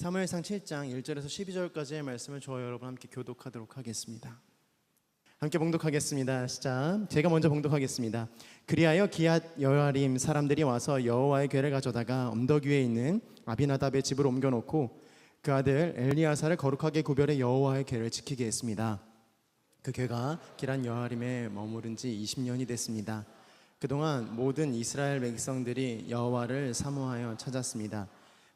사무엘상 7장 1절에서 12절까지의 말씀을 저와 여러분 함께 교독하도록 하겠습니다. 함께 봉독하겠습니다. 시작. 제가 먼저 봉독하겠습니다. 그리하여 기앗 여아림 사람들이 와서 여호와의 궤를 가져다가 언덕 위에 있는 아비나답의 집으로 옮겨놓고 그 아들 엘리야사를 거룩하게 구별해 여호와의 궤를 지키게 했습니다. 그 궤가 기럇 여아림에 머무른 지 20년이 됐습니다. 그동안 모든 이스라엘 백성들이 여호와를 사모하여 찾았습니다.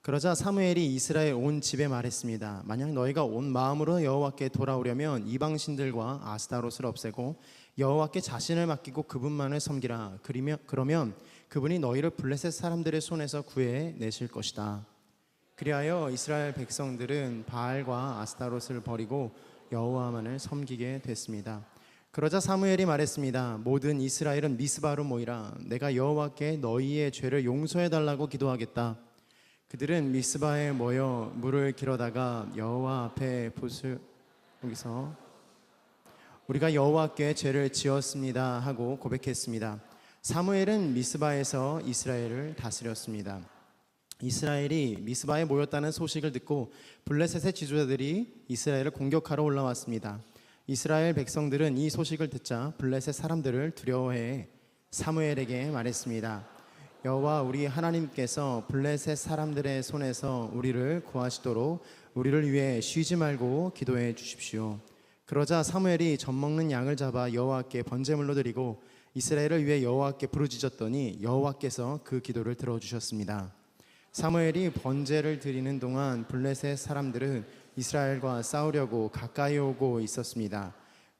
그러자 사무엘이 이스라엘 온 집에 말했습니다. 만약 너희가 온 마음으로 여호와께 돌아오려면 이방신들과 아스타롯을 없애고 여호와께 자신을 맡기고 그분만을 섬기라. 그러면 그분이 너희를 블레셋 사람들의 손에서 구해 내실 것이다. 그리하여 이스라엘 백성들은 바알과 아스타롯을 버리고 여호와만을 섬기게 됐습니다. 그러자 사무엘이 말했습니다. 모든 이스라엘은 미스바로 모이라. 내가 여호와께 너희의 죄를 용서해 달라고 기도하겠다. 그들은 미스바에 모여 물을 길어다가 여호와 앞에 여기서 우리가 여호와께 죄를 지었습니다 하고 고백했습니다. 사무엘은 미스바에서 이스라엘을 다스렸습니다. 이스라엘이 미스바에 모였다는 소식을 듣고 블레셋의 지도자들이 이스라엘을 공격하러 올라왔습니다. 이스라엘 백성들은 이 소식을 듣자 블레셋 사람들을 두려워해 사무엘에게 말했습니다. 여호와 우리 하나님께서 블레셋 사람들의 손에서 우리를 구하시도록 우리를 위해 쉬지 말고 기도해 주십시오. 그러자 사무엘이 젖먹는 양을 잡아 여호와께 번제물로 드리고 이스라엘을 위해 여호와께 부르짖었더니 여호와께서 그 기도를 들어주셨습니다. 사무엘이 번제를 드리는 동안 블레셋 사람들은 이스라엘과 싸우려고 가까이 오고 있었습니다.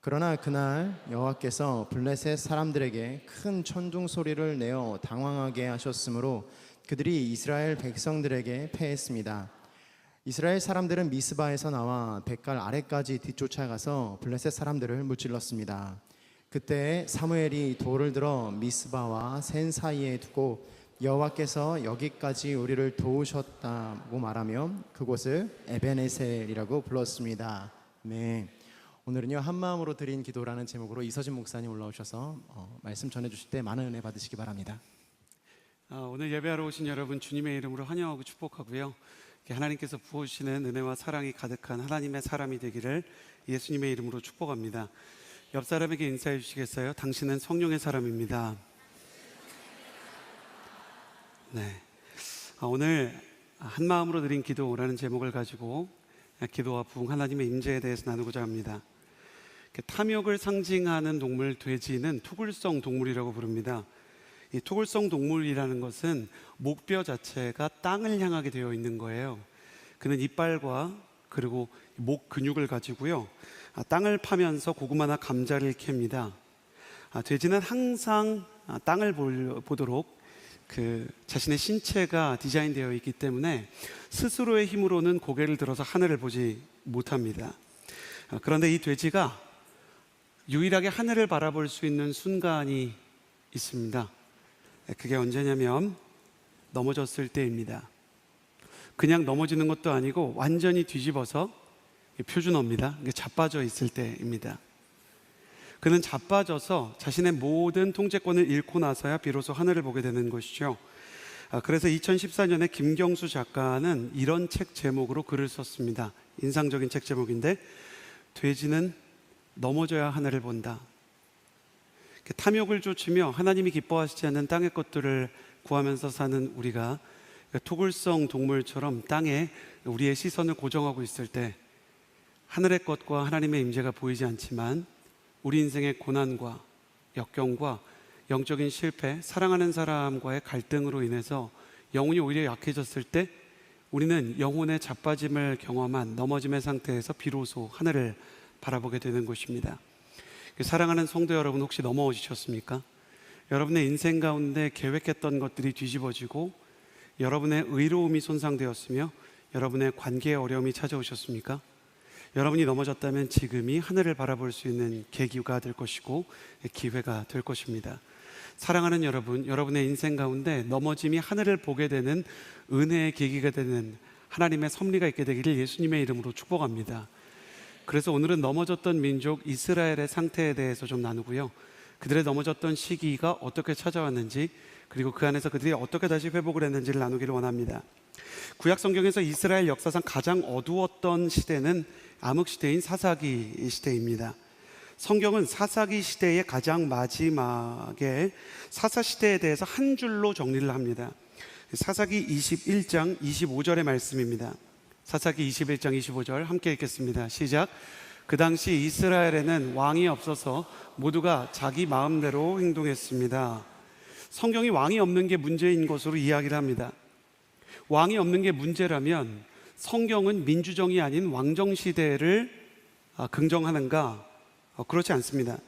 그러나 그날 여호와께서 블레셋 사람들에게 큰 천둥 소리를 내어 당황하게 하셨으므로 그들이 이스라엘 백성들에게 패했습니다. 이스라엘 사람들은 미스바에서 나와 뱃갈 아래까지 뒤쫓아가서 블레셋 사람들을 무찔렀습니다. 그때 사무엘이 돌을 들어 미스바와 센 사이에 두고 여호와께서 여기까지 우리를 도우셨다고 말하며 그곳을 에벤에셀이라고 불렀습니다. 네. 오늘은요 한마음으로 드린 기도라는 제목으로 이서진 목사님 올라오셔서 말씀 전해주실 때 많은 은혜 받으시기 바랍니다. 오늘 예배하러 오신 여러분 주님의 이름으로 환영하고 축복하고요. 하나님께서 부어주시는 은혜와 사랑이 가득한 하나님의 사람이 되기를 예수님의 이름으로 축복합니다. 옆 사람에게 인사해 주시겠어요? 당신은 성령의 사람입니다. 네. 오늘 한마음으로 드린 기도라는 제목을 가지고 기도와 부흥 하나님의 임재에 대해서 나누고자 합니다. 탐욕을 상징하는 동물 돼지는 토굴성 동물이라고 부릅니다. 이 토굴성 동물이라는 것은 목뼈 자체가 땅을 향하게 되어 있는 거예요. 그는 이빨과 그리고 목 근육을 가지고요 땅을 파면서 고구마나 감자를 캡니다. 돼지는 항상 땅을 보도록 자신의 신체가 디자인되어 있기 때문에 스스로의 힘으로는 고개를 들어서 하늘을 보지 못합니다. 그런데 이 돼지가 유일하게 하늘을 바라볼 수 있는 순간이 있습니다. 그게 언제냐면 넘어졌을 때입니다. 그냥 넘어지는 것도 아니고 완전히 뒤집어서 표준어입니다. 자빠져 있을 때입니다. 그는 자빠져서 자신의 모든 통제권을 잃고 나서야 비로소 하늘을 보게 되는 것이죠. 그래서 2014년에 김경수 작가는 이런 책 제목으로 글을 썼습니다. 인상적인 책 제목인데 돼지는 넘어져야 하늘을 본다. 탐욕을 쫓으며 하나님이 기뻐하시지 않는 땅의 것들을 구하면서 사는 우리가 토굴성 동물처럼 땅에 우리의 시선을 고정하고 있을 때 하늘의 것과 하나님의 임재가 보이지 않지만 우리 인생의 고난과 역경과 영적인 실패, 사랑하는 사람과의 갈등으로 인해서 영혼이 오히려 약해졌을 때 우리는 영혼의 자빠짐을 경험한 넘어짐의 상태에서 비로소 하늘을 바라보게 되는 것입니다. 사랑하는 성도 여러분, 혹시 넘어지셨습니까? 여러분의 인생 가운데 계획했던 것들이 뒤집어지고 여러분의 의로움이 손상되었으며 여러분의 관계에 어려움이 찾아오셨습니까? 여러분이 넘어졌다면 지금이 하늘을 바라볼 수 있는 계기가 될 것이고 기회가 될 것입니다. 사랑하는 여러분, 여러분의 인생 가운데 넘어짐이 하늘을 보게 되는 은혜의 계기가 되는 하나님의 섭리가 있게 되기를 예수님의 이름으로 축복합니다. 그래서 오늘은 넘어졌던 민족 이스라엘의 상태에 대해서 좀 나누고요, 그들의 넘어졌던 시기가 어떻게 찾아왔는지, 그리고 그 안에서 그들이 어떻게 다시 회복을 했는지를 나누기를 원합니다. 구약 성경에서 이스라엘 역사상 가장 어두웠던 시대는 암흑 시대인 사사기 시대입니다. 성경은 사사기 시대의 가장 마지막에 사사 시대에 대해서 한 줄로 정리를 합니다. 사사기 21장 25절의 말씀입니다. 사사기 21장 25절 함께 읽겠습니다. 시작. 그 당시 이스라엘에는 왕이 없어서 모두가 자기 마음대로 행동했습니다. 성경이 왕이 없는 게 문제인 것으로 이야기를 합니다. 왕이 없는 게 문제라면 성경은 민주정이 아닌 왕정 시대를 긍정하는가? 그렇지 않습니다.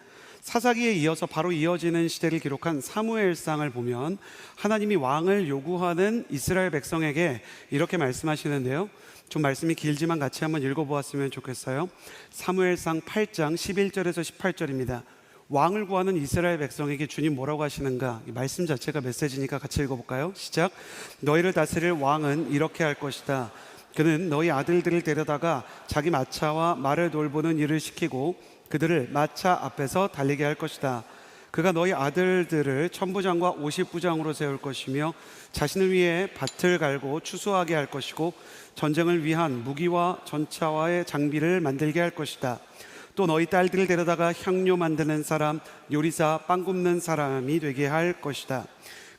사사기에 이어서 바로 이어지는 시대를 기록한 사무엘상을 보면 하나님이 왕을 요구하는 이스라엘 백성에게 이렇게 말씀하시는데요. 좀 말씀이 길지만 같이 한번 읽어보았으면 좋겠어요. 사무엘상 8장 11절에서 18절입니다. 왕을 구하는 이스라엘 백성에게 주님 뭐라고 하시는가? 이 말씀 자체가 메시지니까 같이 읽어볼까요? 시작. 너희를 다스릴 왕은 이렇게 할 것이다. 그는 너희 아들들을 데려다가 자기 마차와 말을 돌보는 일을 시키고 그들을 마차 앞에서 달리게 할 것이다. 그가 너희 아들들을 천부장과 오십부장으로 세울 것이며 자신을 위해 밭을 갈고 추수하게 할 것이고 전쟁을 위한 무기와 전차와의 장비를 만들게 할 것이다. 또 너희 딸들을 데려다가 향료 만드는 사람, 요리사, 빵 굽는 사람이 되게 할 것이다.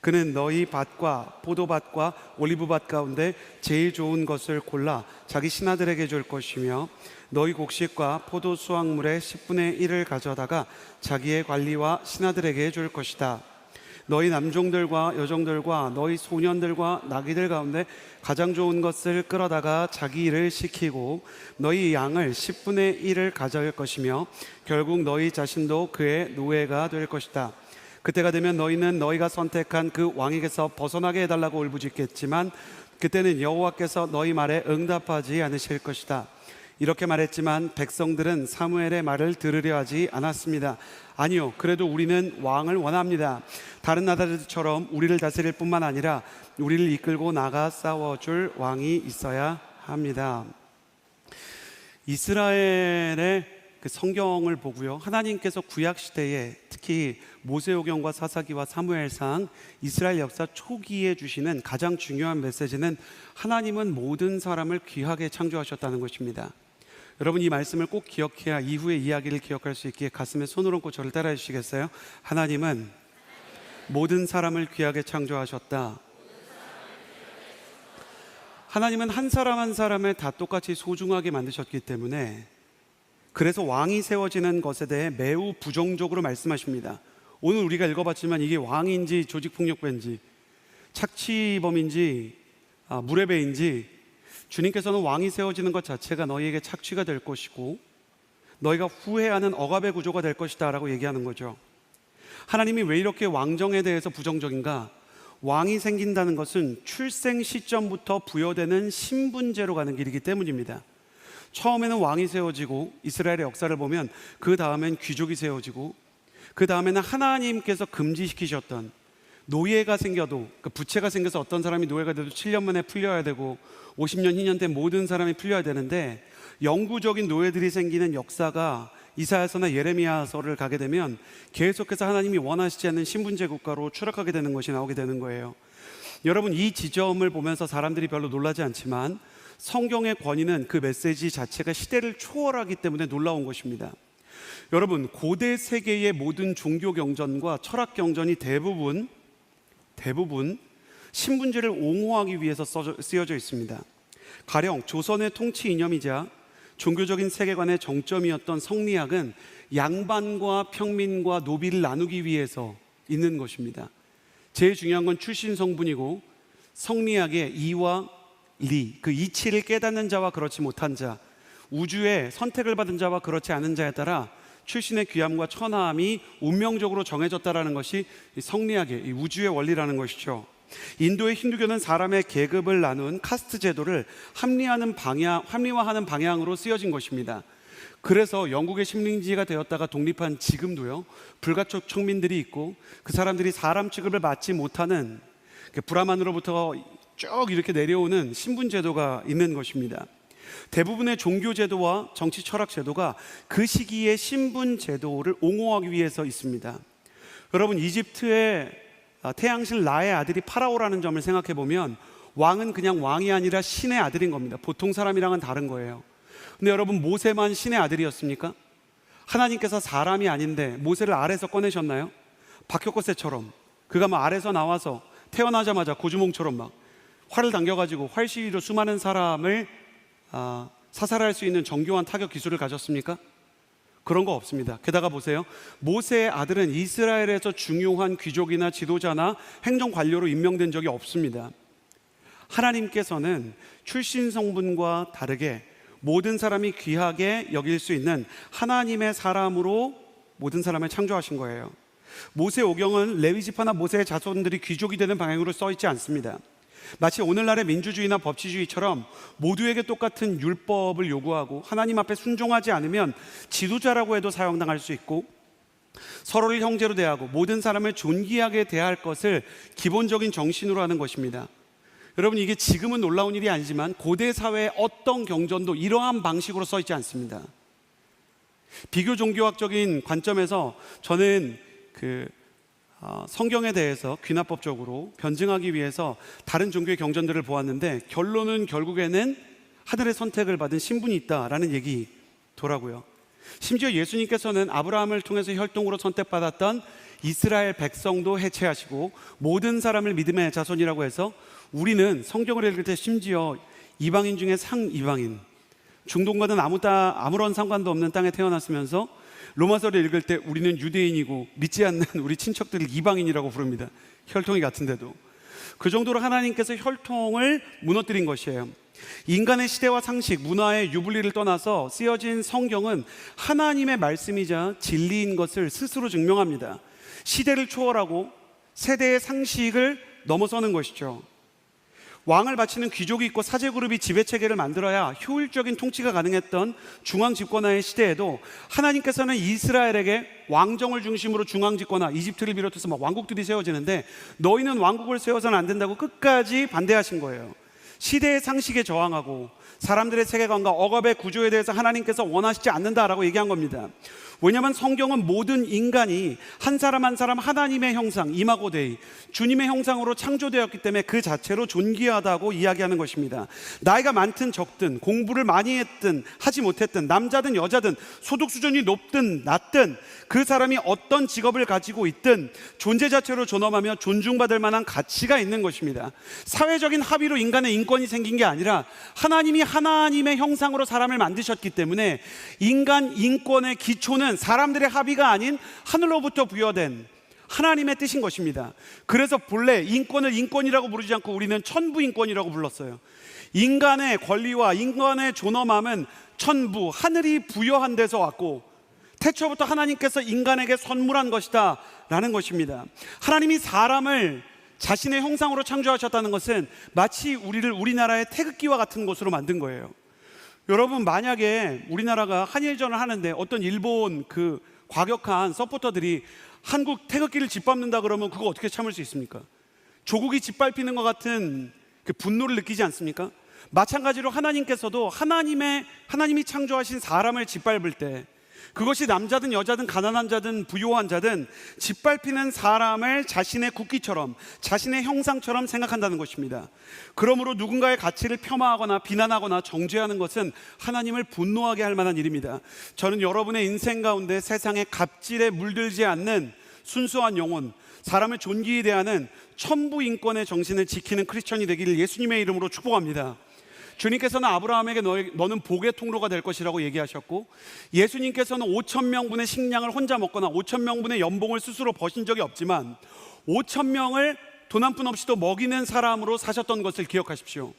그는 너희 밭과 포도밭과 올리브밭 가운데 제일 좋은 것을 골라 자기 신하들에게 줄 것이며 너희 곡식과 포도 수확물의 10분의 1을 가져다가 자기의 관리와 신하들에게 줄 것이다. 너희 남종들과 여종들과 너희 소년들과 나귀들 가운데 가장 좋은 것을 끌어다가 자기 일을 시키고 너희 양을 10분의 1을 가져갈 것이며 결국 너희 자신도 그의 노예가 될 것이다. 그때가 되면 너희는 너희가 선택한 그 왕에게서 벗어나게 해달라고 울부짖겠지만 그때는 여호와께서 너희 말에 응답하지 않으실 것이다. 이렇게 말했지만 백성들은 사무엘의 말을 들으려 하지 않았습니다. 아니요, 그래도 우리는 왕을 원합니다. 다른 나라들처럼 우리를 다스릴 뿐만 아니라 우리를 이끌고 나가 싸워줄 왕이 있어야 합니다. 이스라엘의 그 성경을 보고요, 하나님께서 구약 시대에 특히 모세오경과 사사기와 사무엘상 이스라엘 역사 초기에 주시는 가장 중요한 메시지는 하나님은 모든 사람을 귀하게 창조하셨다는 것입니다. 여러분 이 말씀을 꼭 기억해야 이후의 이야기를 기억할 수 있기에 가슴에 손을 얹고 저를 따라해 주시겠어요? 하나님은 모든 사람을 귀하게 창조하셨다. 하나님은 한 사람 한 사람을 다 똑같이 소중하게 만드셨기 때문에 그래서 왕이 세워지는 것에 대해 매우 부정적으로 말씀하십니다. 오늘 우리가 읽어봤지만 이게 왕인지 조직폭력배인지 착취범인지 무례배인지 주님께서는 왕이 세워지는 것 자체가 너희에게 착취가 될 것이고 너희가 후회하는 억압의 구조가 될 것이다 라고 얘기하는 거죠. 하나님이 왜 이렇게 왕정에 대해서 부정적인가? 왕이 생긴다는 것은 출생 시점부터 부여되는 신분제로 가는 길이기 때문입니다. 처음에는 왕이 세워지고 이스라엘의 역사를 보면 그 다음엔 귀족이 세워지고 그 다음에는 하나님께서 금지시키셨던 노예가 생겨도 그 부채가 생겨서 어떤 사람이 노예가 돼도 7년 만에 풀려야 되고 50년 희년 된 모든 사람이 풀려야 되는데 영구적인 노예들이 생기는 역사가 이사야서나 예레미야서를 가게 되면 계속해서 하나님이 원하시지 않는 신분제 국가로 추락하게 되는 것이 나오게 되는 거예요. 여러분 이 지점을 보면서 사람들이 별로 놀라지 않지만 성경의 권위는 그 메시지 자체가 시대를 초월하기 때문에 놀라운 것입니다. 여러분 고대 세계의 모든 종교 경전과 철학 경전이 대부분 신분제를 옹호하기 위해서 쓰여져 있습니다. 가령 조선의 통치 이념이자 종교적인 세계관의 정점이었던 성리학은 양반과 평민과 노비를 나누기 위해서 있는 것입니다. 제일 중요한 건 출신 성분이고 성리학의 이와 리, 그 이치를 깨닫는 자와 그렇지 못한 자, 우주에 선택을 받은 자와 그렇지 않은 자에 따라 출신의 귀함과 천하함이 운명적으로 정해졌다라는 것이 성리학의 우주의 원리라는 것이죠. 인도의 힌두교는 사람의 계급을 나눈 카스트 제도를 합리화하는 방향으로 쓰여진 것입니다. 그래서 영국의 식민지가 되었다가 독립한 지금도요, 불가촉 청민들이 있고 그 사람들이 사람 취급을 받지 못하는 브라만으로부터 쭉 이렇게 내려오는 신분 제도가 있는 것입니다. 대부분의 종교 제도와 정치 철학 제도가 그 시기의 신분 제도를 옹호하기 위해서 있습니다. 여러분 이집트의 태양신 라의 아들이 파라오라는 점을 생각해 보면 왕은 그냥 왕이 아니라 신의 아들인 겁니다. 보통 사람이랑은 다른 거예요. 근데 여러분, 모세만 신의 아들이었습니까? 하나님께서 사람이 아닌데 모세를 알에서 꺼내셨나요? 박효ቆ새처럼 그가 막 알에서 나와서 태어나자마자 고주몽처럼 막 활을 당겨가지고 활시위로 수많은 사람을 사살할 수 있는 정교한 타격 기술을 가졌습니까? 그런 거 없습니다. 게다가 보세요. 모세의 아들은 이스라엘에서 중요한 귀족이나 지도자나 행정관료로 임명된 적이 없습니다. 하나님께서는 출신 성분과 다르게 모든 사람이 귀하게 여길 수 있는 하나님의 사람으로 모든 사람을 창조하신 거예요. 모세 오경은 레위 지파나 모세의 자손들이 귀족이 되는 방향으로 써 있지 않습니다. 마치 오늘날의 민주주의나 법치주의처럼 모두에게 똑같은 율법을 요구하고 하나님 앞에 순종하지 않으면 지도자라고 해도 사형당할 수 있고, 서로를 형제로 대하고 모든 사람을 존귀하게 대할 것을 기본적인 정신으로 하는 것입니다. 여러분, 이게 지금은 놀라운 일이 아니지만 고대 사회의 어떤 경전도 이러한 방식으로 써 있지 않습니다. 비교 종교학적인 관점에서 저는 성경에 대해서 귀납법적으로 변증하기 위해서 다른 종교의 경전들을 보았는데, 결론은 결국에는 하늘의 선택을 받은 신분이 있다라는 얘기더라고요. 심지어 예수님께서는 아브라함을 통해서 혈통으로 선택받았던 이스라엘 백성도 해체하시고 모든 사람을 믿음의 자손이라고 해서, 우리는 성경을 읽을 때 심지어 이방인 중에 상이방인, 중동과는 아무런 상관도 없는 땅에 태어났으면서 로마서를 읽을 때 우리는 유대인이고 믿지 않는 우리 친척들을 이방인이라고 부릅니다. 혈통이 같은데도. 그 정도로 하나님께서 혈통을 무너뜨린 것이에요. 인간의 시대와 상식, 문화의 유불리를 떠나서 쓰여진 성경은 하나님의 말씀이자 진리인 것을 스스로 증명합니다. 시대를 초월하고 세대의 상식을 넘어서는 것이죠. 왕을 바치는 귀족이 있고 사제그룹이 지배체계를 만들어야 효율적인 통치가 가능했던 중앙집권화의 시대에도 하나님께서는 이스라엘에게 왕정을 중심으로 중앙집권화, 이집트를 비롯해서 막 왕국들이 세워지는데 너희는 왕국을 세워서는 안 된다고 끝까지 반대하신 거예요. 시대의 상식에 저항하고 사람들의 세계관과 억압의 구조에 대해서 하나님께서 원하시지 않는다라고 얘기한 겁니다. 왜냐하면 성경은 모든 인간이 한 사람 한 사람 하나님의 형상, 이마고 데이, 주님의 형상으로 창조되었기 때문에 그 자체로 존귀하다고 이야기하는 것입니다. 나이가 많든 적든, 공부를 많이 했든 하지 못했든, 남자든 여자든, 소득 수준이 높든 낮든, 그 사람이 어떤 직업을 가지고 있든 존재 자체로 존엄하며 존중받을 만한 가치가 있는 것입니다. 사회적인 합의로 인간의 인권이 생긴 게 아니라 하나님이 하나님의 형상으로 사람을 만드셨기 때문에 인간 인권의 기초는 사람들의 합의가 아닌 하늘로부터 부여된 하나님의 뜻인 것입니다. 그래서 본래 인권을 인권이라고 부르지 않고 우리는 천부인권이라고 불렀어요. 인간의 권리와 인간의 존엄함은 천부, 하늘이 부여한 데서 왔고 태초부터 하나님께서 인간에게 선물한 것이다 라는 것입니다. 하나님이 사람을 자신의 형상으로 창조하셨다는 것은 마치 우리를 우리나라의 태극기와 같은 것으로 만든 거예요. 여러분, 만약에 우리나라가 한일전을 하는데 어떤 일본 과격한 서포터들이 한국 태극기를 짓밟는다 그러면 그거 어떻게 참을 수 있습니까? 조국이 짓밟히는 것 같은 분노를 느끼지 않습니까? 마찬가지로 하나님께서도 하나님이 창조하신 사람을 짓밟을 때, 그것이 남자든 여자든 가난한 자든 부유한 자든 짓밟히는 사람을 자신의 국기처럼, 자신의 형상처럼 생각한다는 것입니다. 그러므로 누군가의 가치를 폄하하거나 비난하거나 정죄하는 것은 하나님을 분노하게 할 만한 일입니다. 저는 여러분의 인생 가운데 세상에 갑질에 물들지 않는 순수한 영혼, 사람을 존귀히 대하는 천부인권의 정신을 지키는 크리스천이 되기를 예수님의 이름으로 축복합니다. 주님께서는 아브라함에게 너는 복의 통로가 될 것이라고 얘기하셨고, 예수님께서는 5,000명분의 식량을 혼자 먹거나 5,000명분의 연봉을 스스로 버신 적이 없지만 5,000명을 돈 한 푼 없이도 먹이는 사람으로 사셨던 것을 기억하십시오.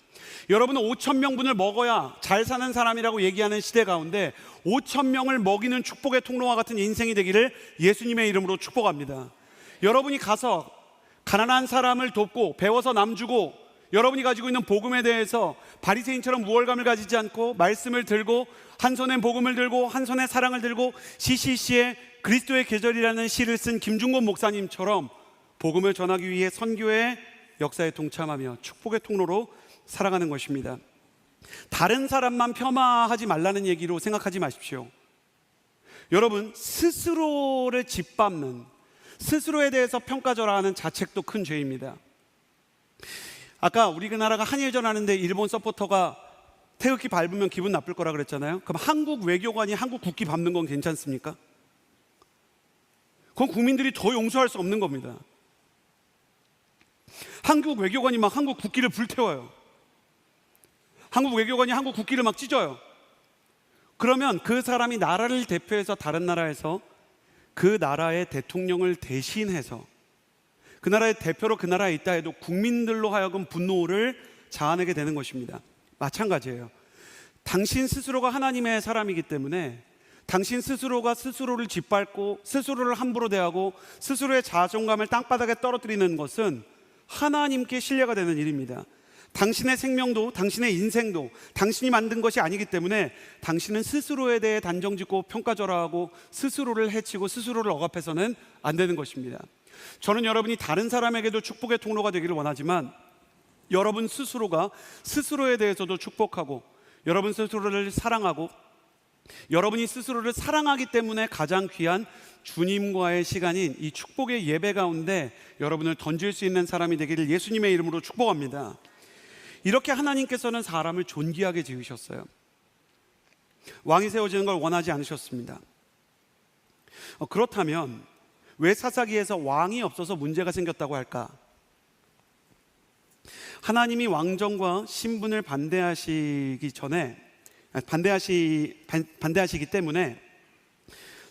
여러분은 5,000명분을 먹어야 잘 사는 사람이라고 얘기하는 시대 가운데 5,000명을 먹이는 축복의 통로와 같은 인생이 되기를 예수님의 이름으로 축복합니다. 여러분이 가서 가난한 사람을 돕고 배워서 남 주고, 여러분이 가지고 있는 복음에 대해서 바리새인처럼 우월감을 가지지 않고 말씀을 들고, 한 손에 복음을 들고 한 손에 사랑을 들고 CCC의 그리스도의 계절이라는 시를 쓴 김중곤 목사님처럼 복음을 전하기 위해 선교의 역사에 동참하며 축복의 통로로 살아가는 것입니다. 다른 사람만 폄하하지 말라는 얘기로 생각하지 마십시오. 여러분, 스스로를 짓밟는, 스스로에 대해서 평가절하하는 자책도 큰 죄입니다. 아까 우리나라가 한일전 하는데 일본 서포터가 태극기 밟으면 기분 나쁠 거라 그랬잖아요. 그럼 한국 외교관이 한국 국기 밟는 건 괜찮습니까? 그건 국민들이 더 용서할 수 없는 겁니다. 한국 외교관이 막 한국 국기를 불태워요. 한국 외교관이 한국 국기를 막 찢어요. 그러면 그 사람이 나라를 대표해서 다른 나라에서 그 나라의 대통령을 대신해서 그 나라의 대표로 그 나라에 있다 해도 국민들로 하여금 분노를 자아내게 되는 것입니다. 마찬가지예요. 당신 스스로가 하나님의 사람이기 때문에 당신 스스로가 스스로를 짓밟고 스스로를 함부로 대하고 스스로의 자존감을 땅바닥에 떨어뜨리는 것은 하나님께 신뢰가 되는 일입니다. 당신의 생명도 당신의 인생도 당신이 만든 것이 아니기 때문에 당신은 스스로에 대해 단정짓고 평가절하하고 스스로를 해치고 스스로를 억압해서는 안 되는 것입니다. 저는 여러분이 다른 사람에게도 축복의 통로가 되기를 원하지만 여러분 스스로가 스스로에 대해서도 축복하고 여러분 스스로를 사랑하고 여러분이 스스로를 사랑하기 때문에 가장 귀한 주님과의 시간인 이 축복의 예배 가운데 여러분을 던질 수 있는 사람이 되기를 예수님의 이름으로 축복합니다. 이렇게 하나님께서는 사람을 존귀하게 지으셨어요. 왕이 세워지는 걸 원하지 않으셨습니다. 그렇다면 왜 사사기에서 왕이 없어서 문제가 생겼다고 할까? 하나님이 왕정과 신분을 반대하시기 때문에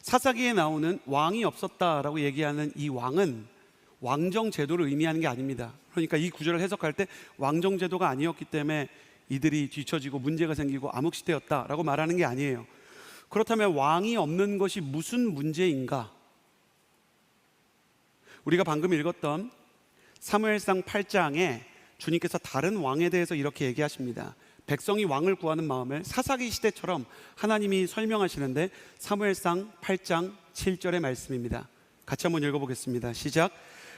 사사기에 나오는 왕이 없었다라고 얘기하는 이 왕은 왕정 제도를 의미하는 게 아닙니다. 그러니까 이 구절을 해석할 때 왕정 제도가 아니었기 때문에 이들이 뒤처지고 문제가 생기고 암흑시대였다라고 말하는 게 아니에요. 그렇다면 왕이 없는 것이 무슨 문제인가? 우리가 방금 읽었던 사무엘상 8장에 주님께서 다른 왕에 대해서 이렇게 얘기하십니다. 백성이 왕을 구하는 마음을 사사기 시대처럼 하나님이 설명하시는데 사무엘상 8장 7절의 말씀입니다. 같이 한번 읽어보겠습니다. 시작.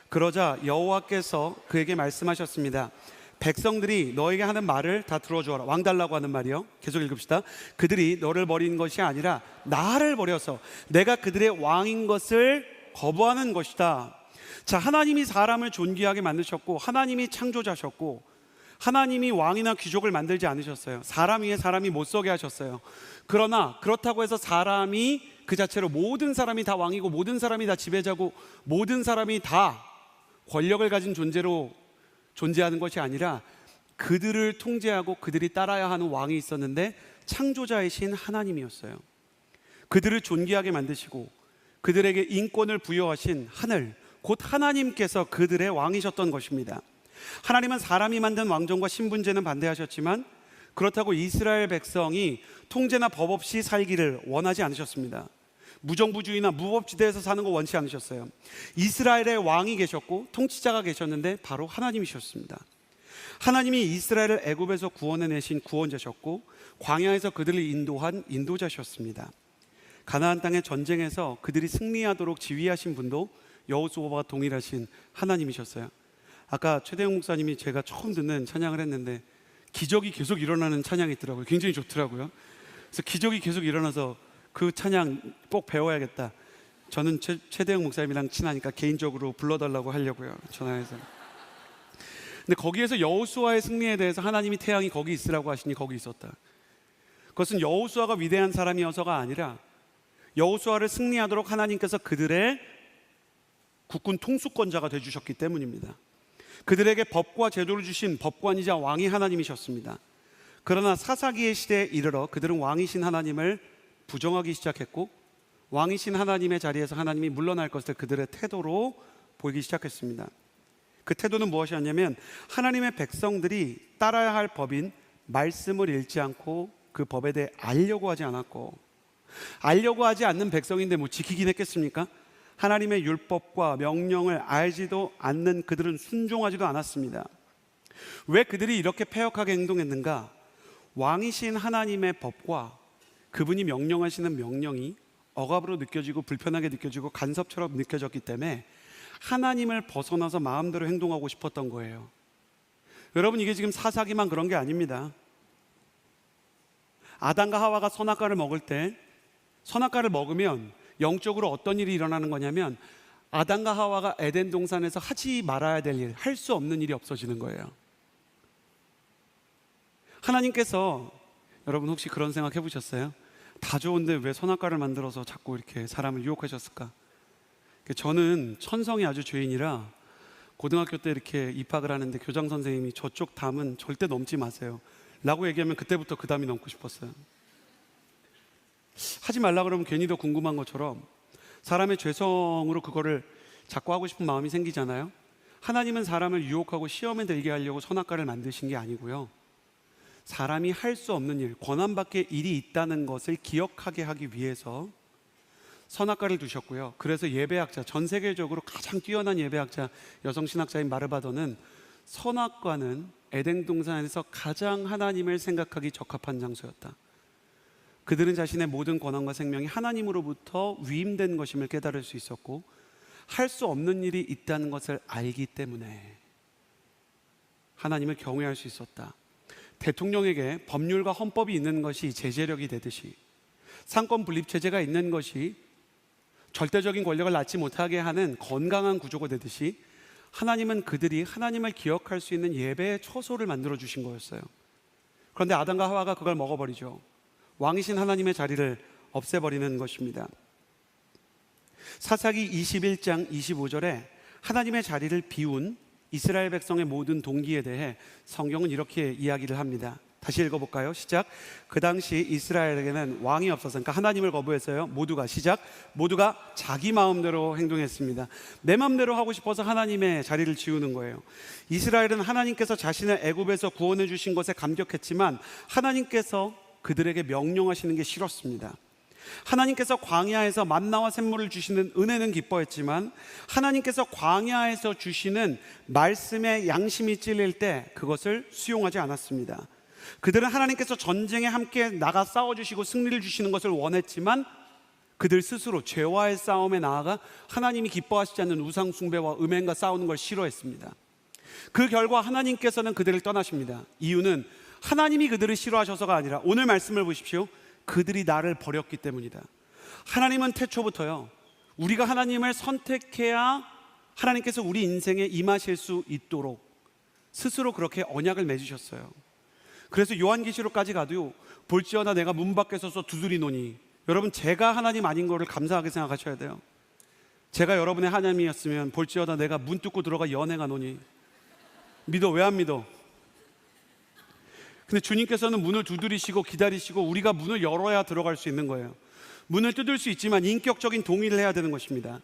그러자 여호와께서 그에게 말씀하셨습니다. 백성들이 너에게 하는 말을 다 들어주어라. 왕 달라고 하는 말이요. 계속 읽읍시다. 그들이 너를 버린 것이 아니라 나를 버려서 내가 그들의 왕인 것을 거부하는 것이다. 자, 하나님이 사람을 존귀하게 만드셨고 하나님이 창조자셨고 하나님이 왕이나 귀족을 만들지 않으셨어요. 사람 위에 사람이 못 서게 하셨어요. 그러나 그렇다고 해서 사람이 그 자체로 모든 사람이 다 왕이고 모든 사람이 다 지배자고 모든 사람이 다 권력을 가진 존재로 존재하는 것이 아니라 그들을 통제하고 그들이 따라야 하는 왕이 있었는데 창조자이신 하나님이었어요. 그들을 존귀하게 만드시고 그들에게 인권을 부여하신 하늘, 곧 하나님께서 그들의 왕이셨던 것입니다. 하나님은 사람이 만든 왕정과 신분제는 반대하셨지만 그렇다고 이스라엘 백성이 통제나 법 없이 살기를 원하지 않으셨습니다. 무정부주의나 무법지대에서 사는 거 원치 않으셨어요. 이스라엘의 왕이 계셨고 통치자가 계셨는데 바로 하나님이셨습니다. 하나님이 이스라엘을 애굽에서 구원해내신 구원자셨고 광야에서 그들을 인도한 인도자셨습니다. 가나안 땅의 전쟁에서 그들이 승리하도록 지휘하신 분도 여호수아와 동일하신 하나님이셨어요. 아까 최대영 목사님이 제가 처음 듣는 찬양을 했는데 기적이 계속 일어나는 찬양이 있더라고요. 굉장히 좋더라고요. 그래서 기적이 계속 일어나서 그 찬양 꼭 배워야겠다. 저는 최대영 목사님이랑 친하니까 개인적으로 불러달라고 하려고요. 전화해서. 근데 거기에서 여호수아의 승리에 대해서 하나님이 태양이 거기 있으라고 하시니 거기 있었다. 그것은 여호수아가 위대한 사람이어서가 아니라 여호수아를 승리하도록 하나님께서 그들의 국군 통수권자가 되어주셨기 때문입니다. 그들에게 법과 제도를 주신 법관이자 왕이 하나님이셨습니다. 그러나 사사기의 시대에 이르러 그들은 왕이신 하나님을 부정하기 시작했고 왕이신 하나님의 자리에서 하나님이 물러날 것을 그들의 태도로 보이기 시작했습니다. 그 태도는 무엇이었냐면 하나님의 백성들이 따라야 할 법인 말씀을 읽지 않고 그 법에 대해 알려고 하지 않았고, 알려고 하지 않는 백성인데 뭐 지키긴 했겠습니까? 하나님의 율법과 명령을 알지도 않는 그들은 순종하지도 않았습니다. 왜 그들이 이렇게 패역하게 행동했는가? 왕이신 하나님의 법과 그분이 명령하시는 명령이 억압으로 느껴지고 불편하게 느껴지고 간섭처럼 느껴졌기 때문에 하나님을 벗어나서 마음대로 행동하고 싶었던 거예요. 여러분, 이게 지금 사사기만 그런 게 아닙니다. 아담과 하와가 선악과를 먹을 때 선악과를 먹으면 영적으로 어떤 일이 일어나는 거냐면 아담과 하와가 에덴 동산에서 하지 말아야 될 일, 할 수 없는 일이 없어지는 거예요. 하나님께서 여러분 혹시 그런 생각 해보셨어요? 다 좋은데 왜 선악과를 만들어서 자꾸 이렇게 사람을 유혹하셨을까? 저는 천성이 아주 죄인이라 고등학교 때 이렇게 입학을 하는데 교장 선생님이 저쪽 담은 절대 넘지 마세요 라고 얘기하면 그때부터 그 담이 넘고 싶었어요. 하지 말라 그러면 괜히 더 궁금한 것처럼 사람의 죄성으로 그거를 자꾸 하고 싶은 마음이 생기잖아요. 하나님은 사람을 유혹하고 시험에 들게 하려고 선악과를 만드신 게 아니고요, 사람이 할 수 없는 일, 권한 밖의 일이 있다는 것을 기억하게 하기 위해서 선악과를 두셨고요. 그래서 예배학자, 전 세계적으로 가장 뛰어난 예배학자, 여성신학자인 마르바도는 선악과는 에덴 동산에서 가장 하나님을 생각하기 적합한 장소였다. 그들은 자신의 모든 권한과 생명이 하나님으로부터 위임된 것임을 깨달을 수 있었고 할 수 없는 일이 있다는 것을 알기 때문에 하나님을 경외할 수 있었다. 대통령에게 법률과 헌법이 있는 것이 제재력이 되듯이 상권 분립 체제가 있는 것이 절대적인 권력을 낳지 못하게 하는 건강한 구조가 되듯이 하나님은 그들이 하나님을 기억할 수 있는 예배의 처소를 만들어 주신 거였어요. 그런데 아담과 하와가 그걸 먹어버리죠. 왕이신 하나님의 자리를 없애버리는 것입니다. 사사기 21장 25절에 하나님의 자리를 비운 이스라엘 백성의 모든 동기에 대해 성경은 이렇게 이야기를 합니다. 다시 읽어볼까요? 시작. 그 당시 이스라엘에게는 왕이 없어서, 그러니까 하나님을 거부했어요. 모두가, 시작. 모두가 자기 마음대로 행동했습니다. 내 마음대로 하고 싶어서 하나님의 자리를 지우는 거예요. 이스라엘은 하나님께서 자신을 애굽에서 구원해 주신 것에 감격했지만 하나님께서 그들에게 명령하시는 게 싫었습니다. 하나님께서 광야에서 만나와 샘물을 주시는 은혜는 기뻐했지만 하나님께서 광야에서 주시는 말씀에 양심이 찔릴 때 그것을 수용하지 않았습니다. 그들은 하나님께서 전쟁에 함께 나가 싸워주시고 승리를 주시는 것을 원했지만 그들 스스로 죄와의 싸움에 나아가 하나님이 기뻐하시지 않는 우상 숭배와 음행과 싸우는 걸 싫어했습니다. 그 결과 하나님께서는 그들을 떠나십니다. 이유는 하나님이 그들을 싫어하셔서가 아니라 오늘 말씀을 보십시오. 그들이 나를 버렸기 때문이다. 하나님은 태초부터요, 우리가 하나님을 선택해야 하나님께서 우리 인생에 임하실 수 있도록 스스로 그렇게 언약을 맺으셨어요. 그래서 요한계시록까지 가도 볼지어다 내가 문 밖에 서서 두드리노니, 여러분 제가 하나님 아닌 거를 감사하게 생각하셔야 돼요. 제가 여러분의 하나님이었으면 볼지어다 내가 문 뚫고 들어가 연행하노니, 믿어? 왜 안 믿어? 근데 주님께서는 문을 두드리시고 기다리시고 우리가 문을 열어야 들어갈 수 있는 거예요. 문을 뜯을 수 있지만 인격적인 동의를 해야 되는 것입니다.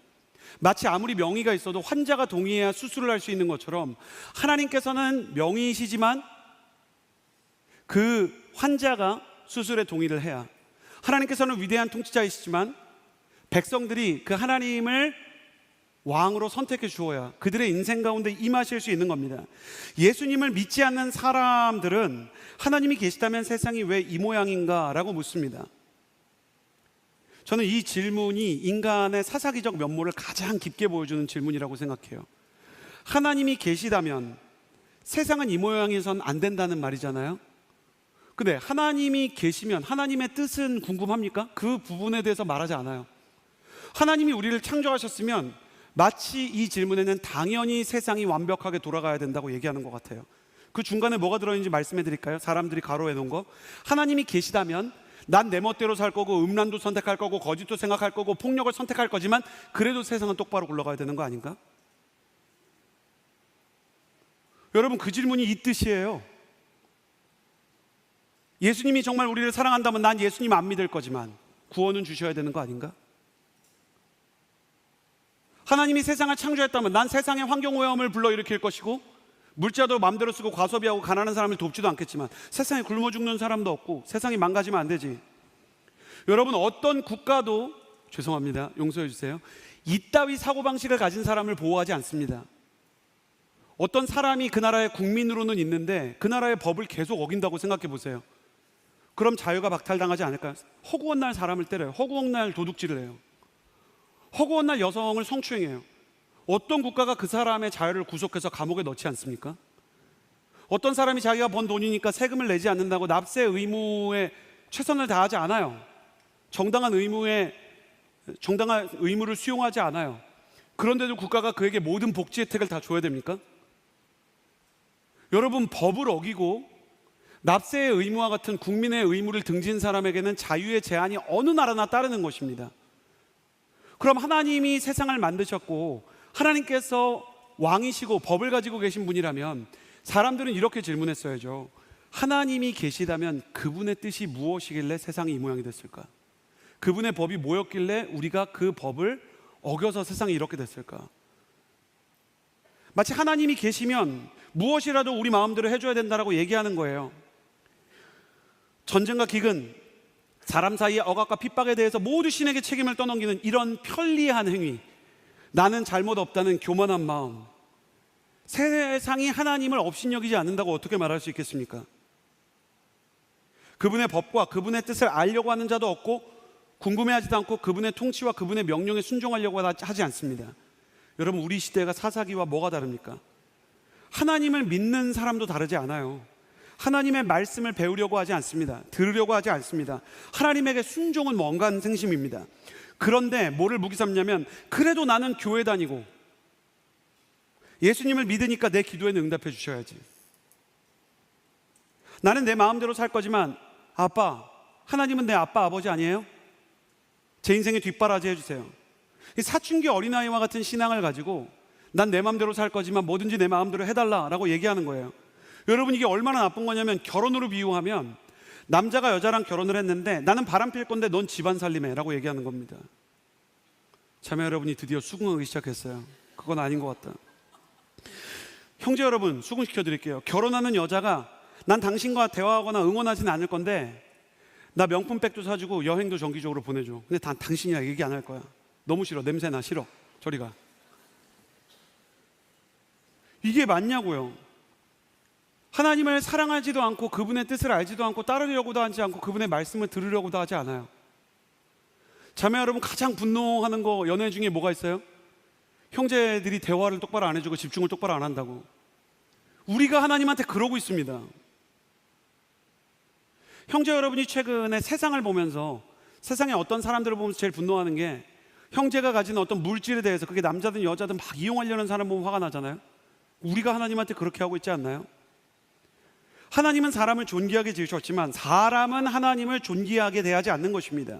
마치 아무리 명의가 있어도 환자가 동의해야 수술을 할 수 있는 것처럼 하나님께서는 명의이시지만 그 환자가 수술에 동의를 해야, 하나님께서는 위대한 통치자이시지만 백성들이 그 하나님을 왕으로 선택해 주어야 그들의 인생 가운데 임하실 수 있는 겁니다. 예수님을 믿지 않는 사람들은 하나님이 계시다면 세상이 왜 이 모양인가 라고 묻습니다. 저는 이 질문이 인간의 사사기적 면모를 가장 깊게 보여주는 질문이라고 생각해요. 하나님이 계시다면 세상은 이 모양에선 안 된다는 말이잖아요. 근데 하나님이 계시면 하나님의 뜻은 궁금합니까? 그 부분에 대해서 말하지 않아요. 하나님이 우리를 창조하셨으면 마치 이 질문에는 당연히 세상이 완벽하게 돌아가야 된다고 얘기하는 것 같아요. 그 중간에 뭐가 들어있는지 말씀해 드릴까요? 사람들이 가로해 놓은 거. 하나님이 계시다면 난 내 멋대로 살 거고 음란도 선택할 거고 거짓도 생각할 거고 폭력을 선택할 거지만 그래도 세상은 똑바로 굴러가야 되는 거 아닌가? 여러분, 그 질문이 이 뜻이에요. 예수님이 정말 우리를 사랑한다면 난 예수님 안 믿을 거지만 구원은 주셔야 되는 거 아닌가? 하나님이 세상을 창조했다면 난 세상의 환경오염을 불러일으킬 것이고 물자도 마음대로 쓰고 과소비하고 가난한 사람을 돕지도 않겠지만 세상에 굶어 죽는 사람도 없고 세상이 망가지면 안 되지. 여러분, 어떤 국가도, 죄송합니다, 용서해 주세요, 이따위 사고방식을 가진 사람을 보호하지 않습니다. 어떤 사람이 그 나라의 국민으로는 있는데 그 나라의 법을 계속 어긴다고 생각해 보세요. 그럼 자유가 박탈당하지 않을까요? 허구한 날 사람을 때려요. 허구한 날 도둑질을 해요. 허구한 날 여성을 성추행해요. 어떤 국가가 그 사람의 자유를 구속해서 감옥에 넣지 않습니까? 어떤 사람이 자기가 번 돈이니까 세금을 내지 않는다고 납세 의무에 최선을 다하지 않아요. 정당한 의무를 수용하지 않아요. 그런데도 국가가 그에게 모든 복지 혜택을 다 줘야 됩니까? 여러분, 법을 어기고 납세의 의무와 같은 국민의 의무를 등진 사람에게는 자유의 제한이 어느 나라나 따르는 것입니다. 그럼 하나님이 세상을 만드셨고 하나님께서 왕이시고 법을 가지고 계신 분이라면 사람들은 이렇게 질문했어야죠. 하나님이 계시다면 그분의 뜻이 무엇이길래 세상이 이 모양이 됐을까? 그분의 법이 뭐였길래 우리가 그 법을 어겨서 세상이 이렇게 됐을까? 마치 하나님이 계시면 무엇이라도 우리 마음대로 해줘야 된다라고 얘기하는 거예요. 전쟁과 기근, 사람 사이의 억압과 핍박에 대해서 모두 신에게 책임을 떠넘기는 이런 편리한 행위, 나는 잘못 없다는 교만한 마음, 세상이 하나님을 업신여기지 않는다고 어떻게 말할 수 있겠습니까? 그분의 법과 그분의 뜻을 알려고 하는 자도 없고 궁금해하지도 않고 그분의 통치와 그분의 명령에 순종하려고 하지 않습니다. 여러분, 우리 시대가 사사기와 뭐가 다릅니까? 하나님을 믿는 사람도 다르지 않아요. 하나님의 말씀을 배우려고 하지 않습니다. 들으려고 하지 않습니다. 하나님에게 순종은 먼간 생심입니다. 그런데 뭐를 무기 삼냐면, 그래도 나는 교회 다니고 예수님을 믿으니까 내 기도에는 응답해 주셔야지. 나는 내 마음대로 살 거지만 아빠, 하나님은 내 아빠 아버지 아니에요? 제 인생에 뒷바라지 해주세요. 사춘기 어린아이와 같은 신앙을 가지고 난 내 마음대로 살 거지만 뭐든지 내 마음대로 해달라라고 얘기하는 거예요. 여러분, 이게 얼마나 나쁜 거냐면, 결혼으로 비유하면 남자가 여자랑 결혼을 했는데 나는 바람 필 건데 넌 집안 살림해 라고 얘기하는 겁니다. 자매 여러분이 드디어 수긍하기 시작했어요. 그건 아닌 것 같다. 형제 여러분, 수긍시켜 드릴게요. 결혼하는 여자가 난 당신과 대화하거나 응원하지는 않을 건데 나 명품백도 사주고 여행도 정기적으로 보내줘. 근데 당신이야 얘기 안 할 거야. 너무 싫어, 냄새나, 싫어, 저리 가. 이게 맞냐고요. 하나님을 사랑하지도 않고 그분의 뜻을 알지도 않고 따르려고도 하지 않고 그분의 말씀을 들으려고도 하지 않아요. 자매 여러분, 가장 분노하는 거 연애 중에 뭐가 있어요? 형제들이 대화를 똑바로 안 해주고 집중을 똑바로 안 한다고. 우리가 하나님한테 그러고 있습니다. 형제 여러분이 최근에 세상을 보면서, 세상에 어떤 사람들을 보면서 제일 분노하는 게, 형제가 가진 어떤 물질에 대해서, 그게 남자든 여자든 막 이용하려는 사람 보면 화가 나잖아요. 우리가 하나님한테 그렇게 하고 있지 않나요? 하나님은 사람을 존귀하게 지으셨지만 사람은 하나님을 존귀하게 대하지 않는 것입니다.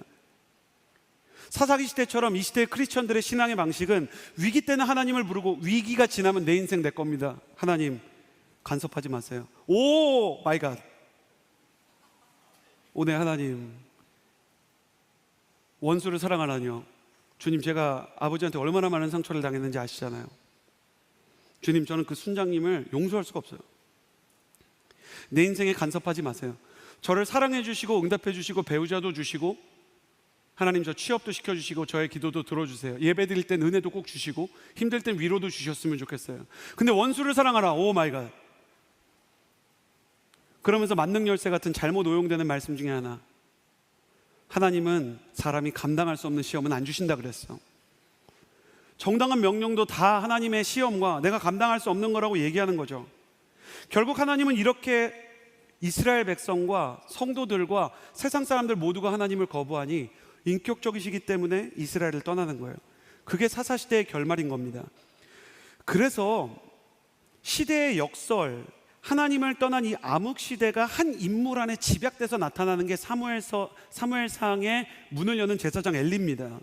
사사기 시대처럼 이 시대의 크리스천들의 신앙의 방식은 위기 때는 하나님을 부르고 위기가 지나면 내 인생 내 겁니다. 하나님 간섭하지 마세요. 오 마이 갓. 오네 하나님, 원수를 사랑하라니요. 주님, 제가 아버지한테 얼마나 많은 상처를 당했는지 아시잖아요. 주님, 저는 그 순장님을 용서할 수가 없어요. 내 인생에 간섭하지 마세요. 저를 사랑해 주시고 응답해 주시고 배우자도 주시고, 하나님 저 취업도 시켜주시고 저의 기도도 들어주세요. 예배 드릴 땐 은혜도 꼭 주시고 힘들 땐 위로도 주셨으면 좋겠어요. 근데 원수를 사랑하라. 오 마이 갓. 그러면서 만능 열쇠 같은 잘못 오용되는 말씀 중에 하나, 하나님은 사람이 감당할 수 없는 시험은 안 주신다 그랬어. 정당한 명령도 다 하나님의 시험과 내가 감당할 수 없는 거라고 얘기하는 거죠. 결국 하나님은 이렇게 이스라엘 백성과 성도들과 세상 사람들 모두가 하나님을 거부하니 인격적이시기 때문에 이스라엘을 떠나는 거예요. 그게 사사시대의 결말인 겁니다. 그래서 시대의 역설, 하나님을 떠난 이 암흑시대가 한 인물 안에 집약돼서 나타나는 게 사무엘상의 문을 여는 제사장 엘리입니다.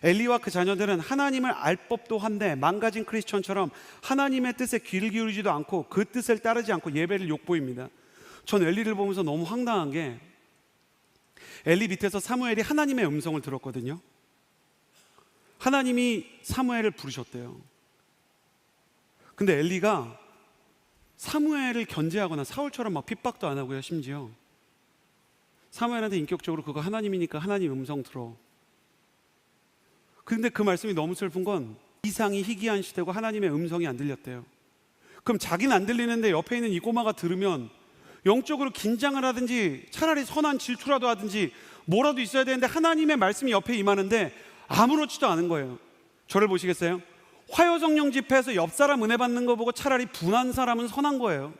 엘리와 그 자녀들은 하나님을 알 법도 한데 망가진 크리스천처럼 하나님의 뜻에 귀를 기울이지도 않고 그 뜻을 따르지 않고 예배를 욕보입니다. 전 엘리를 보면서 너무 황당한 게, 엘리 밑에서 사무엘이 하나님의 음성을 들었거든요. 하나님이 사무엘을 부르셨대요. 근데 엘리가 사무엘을 견제하거나 사울처럼 막 핍박도 안 하고요. 심지어 사무엘한테 인격적으로 그거 하나님이니까 하나님 음성 들어. 근데 그 말씀이 너무 슬픈 건, 이상이 희귀한 시대고 하나님의 음성이 안 들렸대요. 그럼 자기는 안 들리는데 옆에 있는 이 꼬마가 들으면 영적으로 긴장을 하든지 차라리 선한 질투라도 하든지 뭐라도 있어야 되는데 하나님의 말씀이 옆에 임하는데 아무렇지도 않은 거예요. 저를 보시겠어요? 화요성령 집회에서 옆 사람 은혜 받는 거 보고 차라리 분한 사람은 선한 거예요.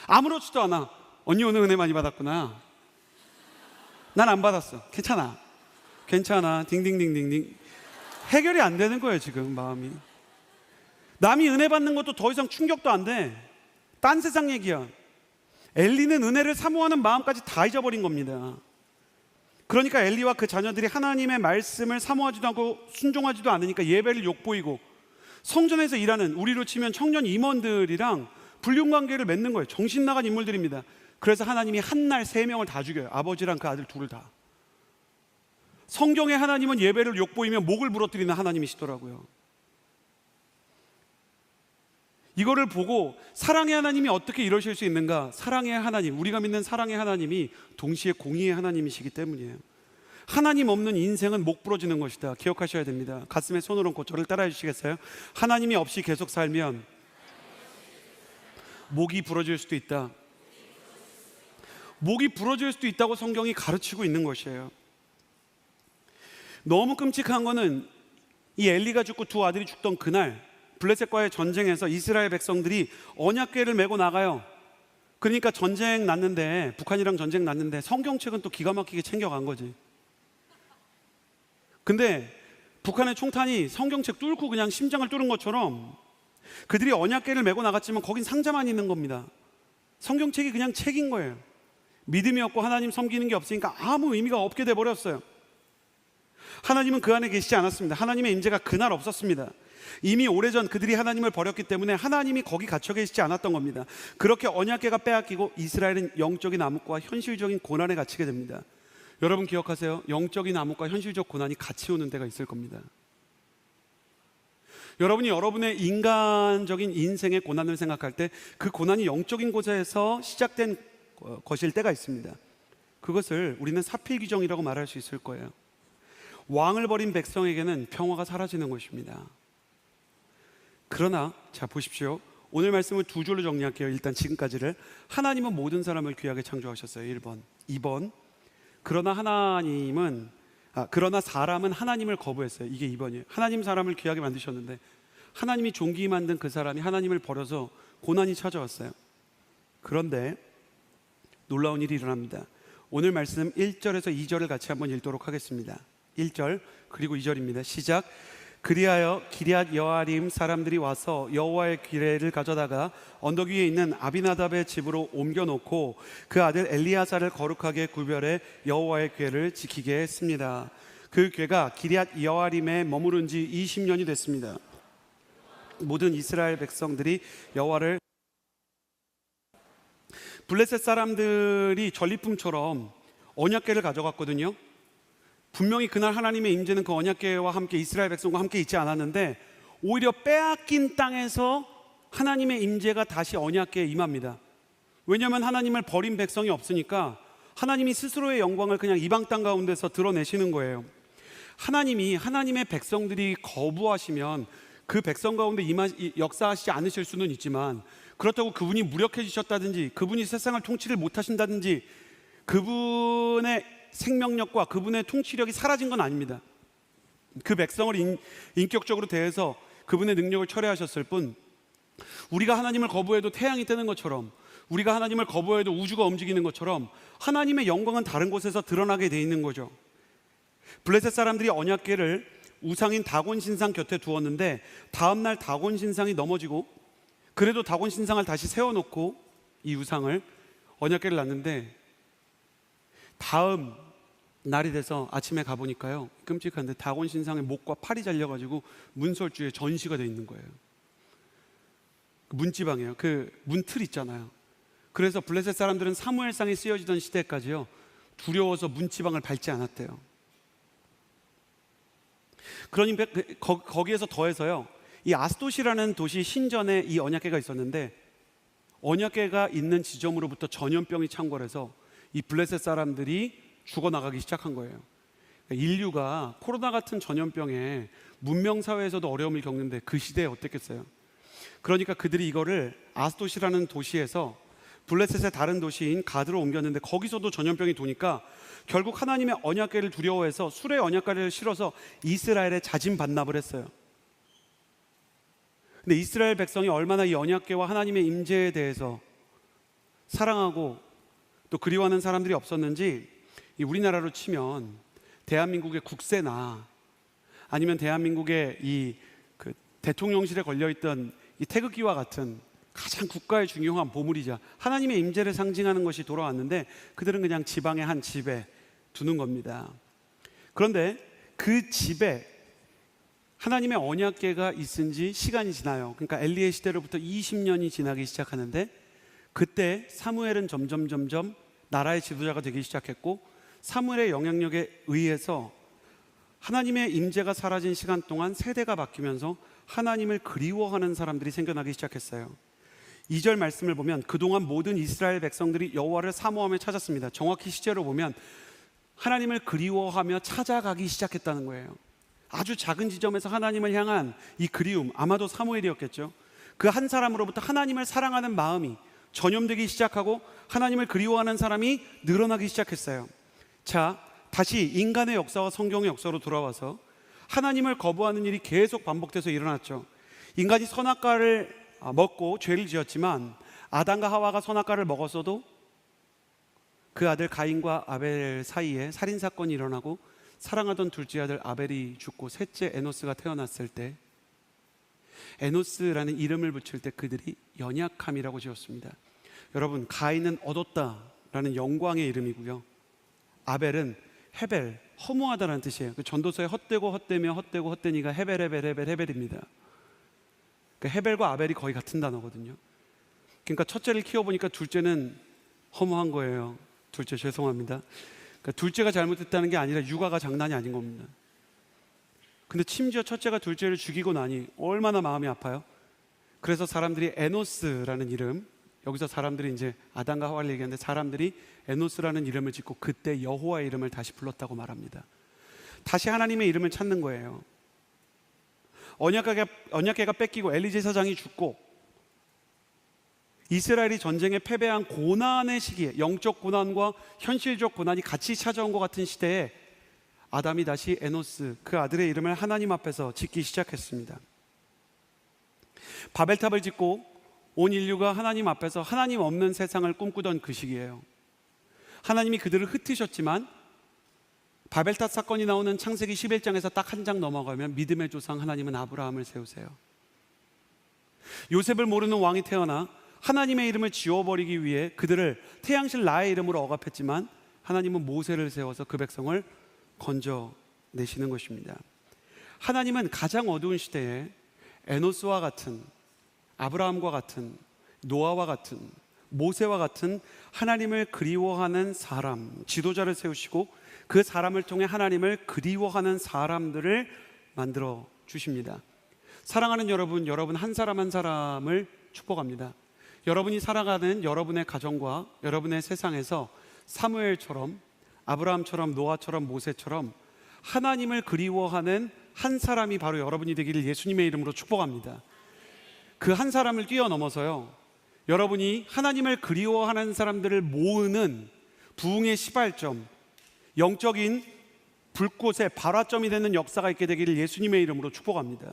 아무렇지도 않아. 언니 오늘 은혜 많이 받았구나. 난 안 받았어. 괜찮아. 딩딩딩딩딩. 해결이 안 되는 거예요 지금 마음이. 남이 은혜 받는 것도 더 이상 충격도 안 돼. 딴 세상 얘기야. 엘리는 은혜를 사모하는 마음까지 다 잊어버린 겁니다. 그러니까 엘리와 그 자녀들이 하나님의 말씀을 사모하지도 않고 순종하지도 않으니까 예배를 욕보이고 성전에서 일하는, 우리로 치면 청년 임원들이랑 불륜관계를 맺는 거예요. 정신 나간 인물들입니다. 그래서 하나님이 한 날 3명을 다 죽여요. 아버지랑 그 아들 둘을 다. 성경의 하나님은 예배를 욕보이면 목을 부러뜨리는 하나님이시더라고요. 이거를 보고 사랑의 하나님이 어떻게 이러실 수 있는가? 사랑의 하나님, 우리가 믿는 사랑의 하나님이 동시에 공의의 하나님이시기 때문이에요. 하나님 없는 인생은 목 부러지는 것이다. 기억하셔야 됩니다. 가슴에 손을 얹고 저를 따라해 주시겠어요? 하나님이 없이 계속 살면 목이 부러질 수도 있다. 목이 부러질 수도 있다고 성경이 가르치고 있는 것이에요. 너무 끔찍한 거는 이 엘리가 죽고 두 아들이 죽던 그날 블레셋과의 전쟁에서 이스라엘 백성들이 언약궤를 메고 나가요. 그러니까 전쟁 났는데, 북한이랑 전쟁 났는데 성경책은 또 기가 막히게 챙겨간 거지. 근데 북한의 총탄이 성경책 뚫고 그냥 심장을 뚫은 것처럼 그들이 언약궤를 메고 나갔지만 거긴 상자만 있는 겁니다. 성경책이 그냥 책인 거예요. 믿음이 없고 하나님 섬기는 게 없으니까 아무 의미가 없게 돼버렸어요. 하나님은 그 안에 계시지 않았습니다. 하나님의 임재가 그날 없었습니다. 이미 오래전 그들이 하나님을 버렸기 때문에 하나님이 거기 갇혀 계시지 않았던 겁니다. 그렇게 언약궤가 빼앗기고 이스라엘은 영적인 암흑과 현실적인 고난에 갇히게 됩니다. 여러분 기억하세요. 영적인 암흑과 현실적 고난이 같이 오는 때가 있을 겁니다. 여러분이 여러분의 인간적인 인생의 고난을 생각할 때 그 고난이 영적인 곳에서 시작된 것일 때가 있습니다. 그것을 우리는 사필귀정이라고 말할 수 있을 거예요. 왕을 버린 백성에게는 평화가 사라지는 것입니다. 그러나 자 보십시오. 오늘 말씀을 두 줄로 정리할게요. 일단 지금까지를. 하나님은 모든 사람을 귀하게 창조하셨어요. 1번. 2번. 그러나 사람은 하나님을 거부했어요. 이게 2번이에요. 하나님 사람을 귀하게 만드셨는데 하나님이 존귀히 만든 그 사람이 하나님을 버려서 고난이 찾아왔어요. 그런데 놀라운 일이 일어납니다. 오늘 말씀 1절에서 2절을 같이 한번 읽도록 하겠습니다. 1절 그리고 2절입니다. 시작. 그리하여 기럇 여아림 사람들이 와서 여호와의 규례를 가져다가 언덕 위에 있는 아비나답의 집으로 옮겨놓고 그 아들 엘리야사를 거룩하게 구별해 여호와의 궤를 지키게 했습니다. 그 궤가 기럇 여아림에 머무른 지 20년이 됐습니다. 모든 이스라엘 백성들이 여호와를, 블레셋 사람들이 전리품처럼 언약궤를 가져갔거든요. 분명히 그날 하나님의 임재는 그 언약궤와 함께 이스라엘 백성과 함께 있지 않았는데 오히려 빼앗긴 땅에서 하나님의 임재가 다시 언약궤에 임합니다. 왜냐하면 하나님을 버린 백성이 없으니까 하나님이 스스로의 영광을 그냥 이방 땅 가운데서 드러내시는 거예요. 하나님이 하나님의 백성들이 거부하시면 그 백성 가운데 역사하시지 않으실 수는 있지만, 그렇다고 그분이 무력해지셨다든지 그분이 세상을 통치를 못하신다든지 그분의 생명력과 그분의 통치력이 사라진 건 아닙니다. 그 백성을 인격적으로 대해서 그분의 능력을 철회하셨을 뿐, 우리가 하나님을 거부해도 태양이 뜨는 것처럼, 우리가 하나님을 거부해도 우주가 움직이는 것처럼 하나님의 영광은 다른 곳에서 드러나게 돼 있는 거죠. 블레셋 사람들이 언약궤를 우상인 다곤 신상 곁에 두었는데 다음날 다곤 신상이 넘어지고, 그래도 다곤 신상을 다시 세워놓고 이 우상을 언약궤를 놨는데 다음 날이 돼서 아침에 가보니까요, 끔찍한데 다곤 신상의 목과 팔이 잘려가지고 문설주에 전시가 돼 있는 거예요. 문지방이에요. 그 문틀 있잖아요. 그래서 블레셋 사람들은 사무엘상이 쓰여지던 시대까지요 두려워서 문지방을 밟지 않았대요. 그러니 거기에서 더해서요, 이 아스돗이라는 도시 신전에 이 언약궤가 있었는데 언약궤가 있는 지점으로부터 전염병이 창궐해서 이 블레셋 사람들이 죽어나가기 시작한 거예요. 인류가 코로나 같은 전염병에 문명사회에서도 어려움을 겪는데 그 시대에 어땠겠어요? 그러니까 그들이 이거를 아스돗이라는 도시에서 블레셋의 다른 도시인 가드로 옮겼는데 거기서도 전염병이 도니까 결국 하나님의 언약궤를 두려워해서 수레 언약궤를 실어서 이스라엘에 자진 반납을 했어요. 근데 이스라엘 백성이 얼마나 이 언약궤와 하나님의 임재에 대해서 사랑하고 또 그리워하는 사람들이 없었는지, 이 우리나라로 치면 대한민국의 국세나 아니면 대한민국의 이 그 대통령실에 걸려있던 이 태극기와 같은 가장 국가의 중요한 보물이자 하나님의 임재를 상징하는 것이 돌아왔는데 그들은 그냥 지방의 한 집에 두는 겁니다. 그런데 그 집에 하나님의 언약궤가 있은 지 시간이 지나요. 그러니까 엘리의 시대로부터 20년이 지나기 시작하는데 그때 사무엘은 점점 나라의 지도자가 되기 시작했고 사무엘의 영향력에 의해서 하나님의 임재가 사라진 시간 동안 세대가 바뀌면서 하나님을 그리워하는 사람들이 생겨나기 시작했어요. 2절 말씀을 보면 그동안 모든 이스라엘 백성들이 여호와를 사모하며 찾았습니다. 정확히 시제로 보면 하나님을 그리워하며 찾아가기 시작했다는 거예요. 아주 작은 지점에서 하나님을 향한 이 그리움, 아마도 사무엘이었겠죠. 그 한 사람으로부터 하나님을 사랑하는 마음이 전염되기 시작하고 하나님을 그리워하는 사람이 늘어나기 시작했어요. 자, 다시 인간의 역사와 성경의 역사로 돌아와서 하나님을 거부하는 일이 계속 반복돼서 일어났죠. 인간이 선악과를 먹고 죄를 지었지만 아담과 하와가 선악과를 먹었어도 그 아들 가인과 아벨 사이에 살인사건이 일어나고 사랑하던 둘째 아들 아벨이 죽고 셋째 에노스가 태어났을 때 에노스라는 이름을 붙일 때 그들이 연약함이라고 지었습니다. 여러분, 가인은 얻었다라는 영광의 이름이고요, 아벨은 헤벨, 허무하다라는 뜻이에요. 그 전도서에 헛되고 헛되며 헛되고 헛되니가 헤벨입니다. 그러니까 헤벨과 아벨이 거의 같은 단어거든요. 그러니까 첫째를 키워보니까 둘째는 허무한 거예요. 둘째 죄송합니다. 그러니까 둘째가 잘못했다는 게 아니라 육아가 장난이 아닌 겁니다. 근데 심지어 첫째가 둘째를 죽이고 나니 얼마나 마음이 아파요. 그래서 사람들이 에노스라는 이름, 여기서 사람들이 이제 아담과 하와를 얘기하는데 사람들이 에노스라는 이름을 짓고 그때 여호와의 이름을 다시 불렀다고 말합니다. 다시 하나님의 이름을 찾는 거예요. 언약궤가 뺏기고 엘리 제사장이 죽고 이스라엘이 전쟁에 패배한 고난의 시기에, 영적 고난과 현실적 고난이 같이 찾아온 것 같은 시대에 아담이 다시 에노스, 그 아들의 이름을 하나님 앞에서 짓기 시작했습니다. 바벨탑을 짓고 온 인류가 하나님 앞에서 하나님 없는 세상을 꿈꾸던 그 시기예요. 하나님이 그들을 흩으셨지만 바벨탑 사건이 나오는 창세기 11장에서 딱 한 장 넘어가면 믿음의 조상 하나님은 아브라함을 세우세요. 요셉을 모르는 왕이 태어나 하나님의 이름을 지워버리기 위해 그들을 태양신 라의 이름으로 억압했지만 하나님은 모세를 세워서 그 백성을 건져내시는 것입니다. 하나님은 가장 어두운 시대에 에노스와 같은, 아브라함과 같은, 노아와 같은, 모세와 같은 하나님을 그리워하는 사람, 지도자를 세우시고 그 사람을 통해 하나님을 그리워하는 사람들을 만들어 주십니다. 사랑하는 여러분, 여러분 한 사람 한 사람을 축복합니다. 여러분이 살아가는 여러분의 가정과 여러분의 세상에서 사무엘처럼, 아브라함처럼, 노아처럼, 모세처럼 하나님을 그리워하는 한 사람이 바로 여러분이 되기를 예수님의 이름으로 축복합니다. 그 한 사람을 뛰어넘어서요, 여러분이 하나님을 그리워하는 사람들을 모으는 부흥의 시발점, 영적인 불꽃의 발화점이 되는 역사가 있게 되기를 예수님의 이름으로 축복합니다.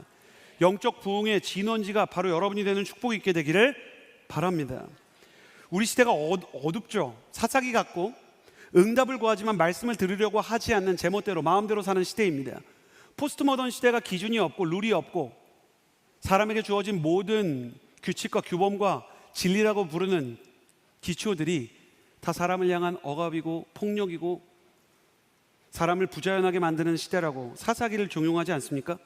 영적 부흥의 진원지가 바로 여러분이 되는 축복이 있게 되기를 바랍니다. 우리 시대가 어둡죠. 사사기 같고 응답을 구하지만 말씀을 들으려고 하지 않는 제멋대로 마음대로 사는 시대입니다. 포스트 모던 시대가 기준이 없고 룰이 없고 사람에게 주어진 모든 규칙과 규범과 진리라고 부르는 기초들이 다 사람을 향한 억압이고 폭력이고 사람을 부자연하게 만드는 시대라고 사사기를 종용하지 않습니까?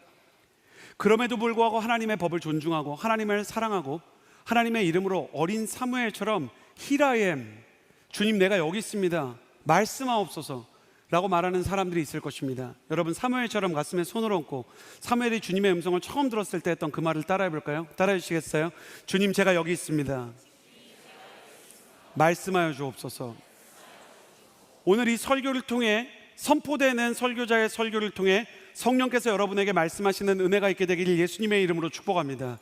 그럼에도 불구하고 하나님의 법을 존중하고 하나님을 사랑하고 하나님의 이름으로 어린 사무엘처럼 히라엠, 주님 내가 여기 있습니다, 말씀하옵소서 라고 말하는 사람들이 있을 것입니다. 여러분, 사무엘처럼 가슴에 손을 얹고 사무엘이 주님의 음성을 처음 들었을 때 했던 그 말을 따라해 볼까요? 따라해 주시겠어요? 주님 제가 여기 있습니다, 말씀하여 주옵소서. 오늘 이 설교를 통해 선포되는 설교자의 설교를 통해 성령께서 여러분에게 말씀하시는 은혜가 있게 되기를 예수님의 이름으로 축복합니다.